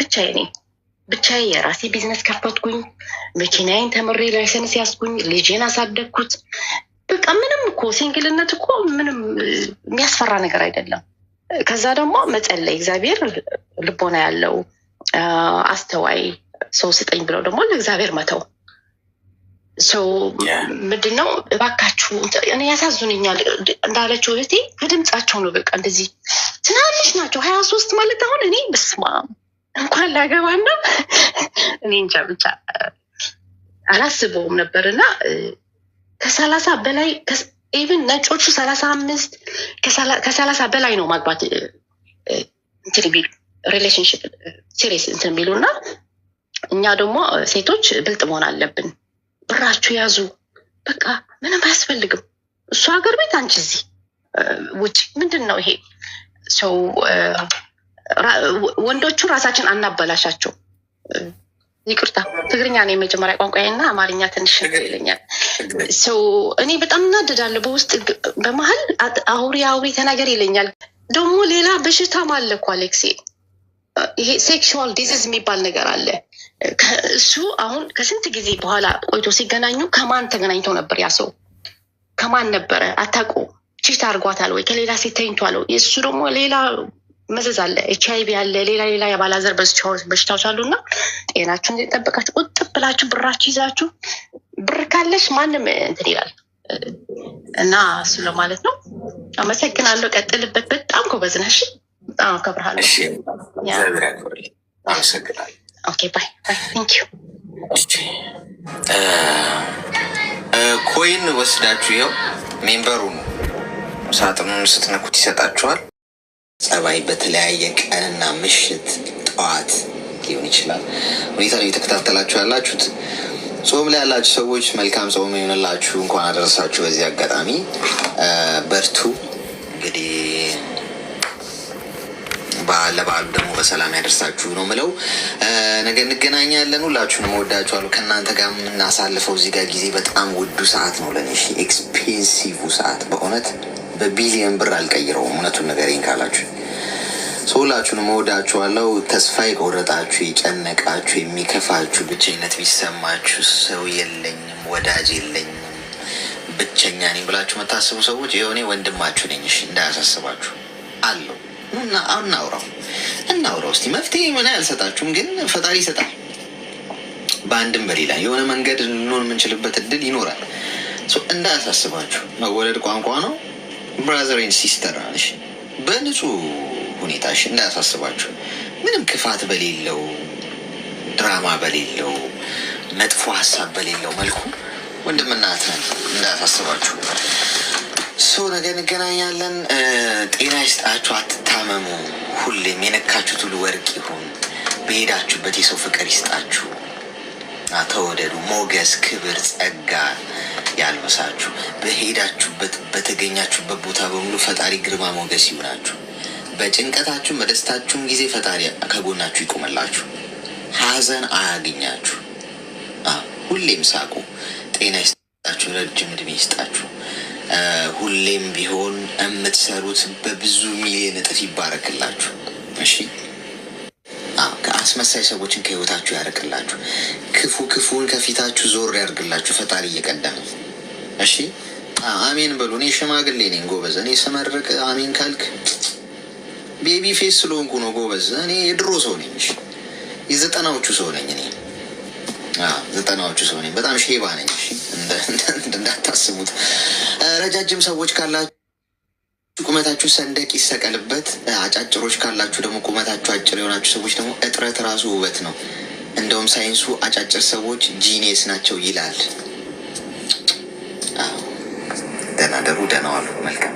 ብቻዬ የራሴ ቢዝነስ ከፈትኩኝ፣ መኪናዬን ተምሬ ላይሰንስ ያስኩኝ፣ ልጄን አሳደግኩት። በቃ ምንም እኮ ሲንግልነት እኮ ምንም የሚያስፈራ ነገር አይደለም። ከዛ ደግሞ መጸለይ፣ እግዚአብሔር ልቦና ያለው አስተዋይ ሰው ስጠኝ ብለው ደግሞ ለእግዚአብሔር መተው። ሰው ምንድነው እባካችሁ፣ እኔ ያሳዝኑኛል እንዳለችው እህቴ ከድምጻቸው ነው። በቃ እንደዚህ ትናንሽ ናቸው። 23 ማለት አሁን እኔ በስማ እንኳን ላገባና እኔ እንጃ ብቻ አላስበውም ነበር። እና ከ30 በላይ ኢቭን ነጮቹ 35 ከ30 በላይ ነው ማግባት እንትን ቢሉ ሪሌሽንሽፕ ሲሪየስ እንትን ቢሉ እና እኛ ደግሞ ሴቶች ብልጥ መሆን አለብን። ብራችሁ ያዙ፣ በቃ ምንም አያስፈልግም። እሱ ሀገር ቤት፣ አንቺ እዚህ ውጭ። ምንድን ነው ይሄ ሰው? ወንዶቹ ራሳችን አናበላሻቸው። ይቅርታ ትግርኛ ነው የመጀመሪያ ቋንቋዬና አማርኛ ትንሽ ይለኛል። ሰው እኔ በጣም እናደዳለሁ። በውስጥ በመሀል አውሪ ተናገር ይለኛል። ደግሞ ሌላ በሽታም አለ እኮ አሌክሴ፣ ይሄ ሴክሹዋል ዲዚዝ የሚባል ነገር አለ። እሱ አሁን ከስንት ጊዜ በኋላ ቆይቶ ሲገናኙ ከማን ተገናኝተው ነበር? ያ ሰው ከማን ነበረ? አታውቁም። ቺት አድርጓታል ወይ ከሌላ ሴት ተኝቷል ወይ? እሱ ደግሞ ሌላ መዘዝ አለ፣ HIV አለ፣ ሌላ የባላዘር በሽታዎች አሉ። እና ጤናችሁን ጠበቃችሁ ቁጥብ ብላችሁ ብራችሁ ይዛችሁ፣ ብር ካለሽ ማንም እንትን ይላል። እና እሱ ለማለት ነው። አመሰግናለሁ። ቀጥልበት። በጣም ጎበዝ ነሽ። በጣም አከብርሃለሁ። አመሰግናለሁ። ኦኬ ባይ ቴንክ ዩ። ኮይን ወስዳችሁ ይኸው ሜምበሩን ሳጥኑን ስትነኩት ይሰጣችኋል። ጸባይ በተለያየ ቀንና ምሽት ጠዋት ሊሆን ይችላል ሁኔታ ነው እየተከታተላችሁ ያላችሁት። ጾም ላይ ያላችሁ ሰዎች መልካም ጾም ይሆንላችሁ። እንኳን አደረሳችሁ። በዚህ አጋጣሚ በርቱ። እንግዲህ ለበዓሉ ደግሞ በሰላም ያደርሳችሁ ነው ምለው። ነገ እንገናኛለን። ሁላችሁንም እወዳችኋለሁ። ከእናንተ ጋር የምናሳልፈው እዚህ ጋር ጊዜ በጣም ውዱ ሰዓት ነው ለኔ፣ ኤክስፔንሲቭ ሰዓት። በእውነት በቢሊየን ብር አልቀይረውም። እውነቱን ነገሬን ካላችሁ ሁላችሁንም እወዳችኋለሁ። ተስፋ የቆረጣችሁ፣ የጨነቃችሁ፣ የሚከፋችሁ፣ ብቸኝነት ቢሰማችሁ፣ ሰው የለኝም ወዳጅ የለኝም ብቸኛ ነኝ ብላችሁ መታስቡ ሰዎች የሆነ ወንድማችሁ ነኝ። እሺ እንዳያሳስባችሁ አለው። እናውራው እስቲ። መፍትሄ ምን አልሰጣችሁም፣ ግን ፈጣሪ ይሰጣል። በአንድም በሌላ የሆነ መንገድ ልንሆን የምንችልበት እድል ይኖራል። እንዳያሳስባችሁ። መወለድ ቋንቋ ነው። ብራዘር ኤንድ ሲስተር አለሽ በንጹህ ሁኔታ። እሺ እንዳያሳስባችሁ። ምንም ክፋት በሌለው፣ ድራማ በሌለው፣ መጥፎ ሀሳብ በሌለው መልኩ ወንድምና እህት ነን። እንዳያሳስባችሁ። ነገ እንገናኛለን። ጤና ይስጣችሁ። አትታመሙ። ሁሌም የነካችሁት ሁሉ ወርቅ ይሁን። በሄዳችሁበት የሰው ፍቅር ይስጣችሁ። ተወደዱ። ሞገስ፣ ክብር፣ ጸጋ ያልበሳችሁ። በሄዳችሁበት በተገኛችሁበት ቦታ በሙሉ ፈጣሪ ግርማ ሞገስ ይሁናችሁ። በጭንቀታችሁም በደስታችሁም ጊዜ ፈጣሪ ከጎናችሁ ይቆመላችሁ። ሀዘን አያገኛችሁ። ሁሌም ሳቁ። ጤና ይስጣችሁ፣ ረጅም እድሜ ይስጣችሁ። ሁሌም ቢሆን የምትሰሩት በብዙ ሚሊዮን እጥፍ ይባረክላችሁ። እሺ፣ ከአስመሳይ ሰዎችን ከህይወታችሁ ያርቅላችሁ። ክፉን ከፊታችሁ ዞር ያርግላችሁ ፈጣሪ እየቀደመ። እሺ፣ አሜን በሉ። እኔ ሽማግሌ ነኝ ጎበዝ። እኔ ስመርቅ አሜን ካልክ ቤቢ ፌስ ስለሆንኩ ነው ጎበዝ። እኔ የድሮ ሰው ነኝ። እሺ፣ የዘጠናዎቹ ሰው ነኝ እኔ። ዘጠናዎቹ ሰው ነኝ። በጣም ሼባ ነኝ። እሺ፣ እንዳታስቡት። ረጃጅም ሰዎች ካላችሁ ቁመታችሁ ሰንደቅ ይሰቀልበት። አጫጭሮች ካላችሁ ደግሞ ቁመታችሁ አጭር የሆናችሁ ሰዎች ደግሞ እጥረት ራሱ ውበት ነው። እንደውም ሳይንሱ አጫጭር ሰዎች ጂኒየስ ናቸው ይላል። ደህና ደሩ፣ ደህና ዋሉ። መልካም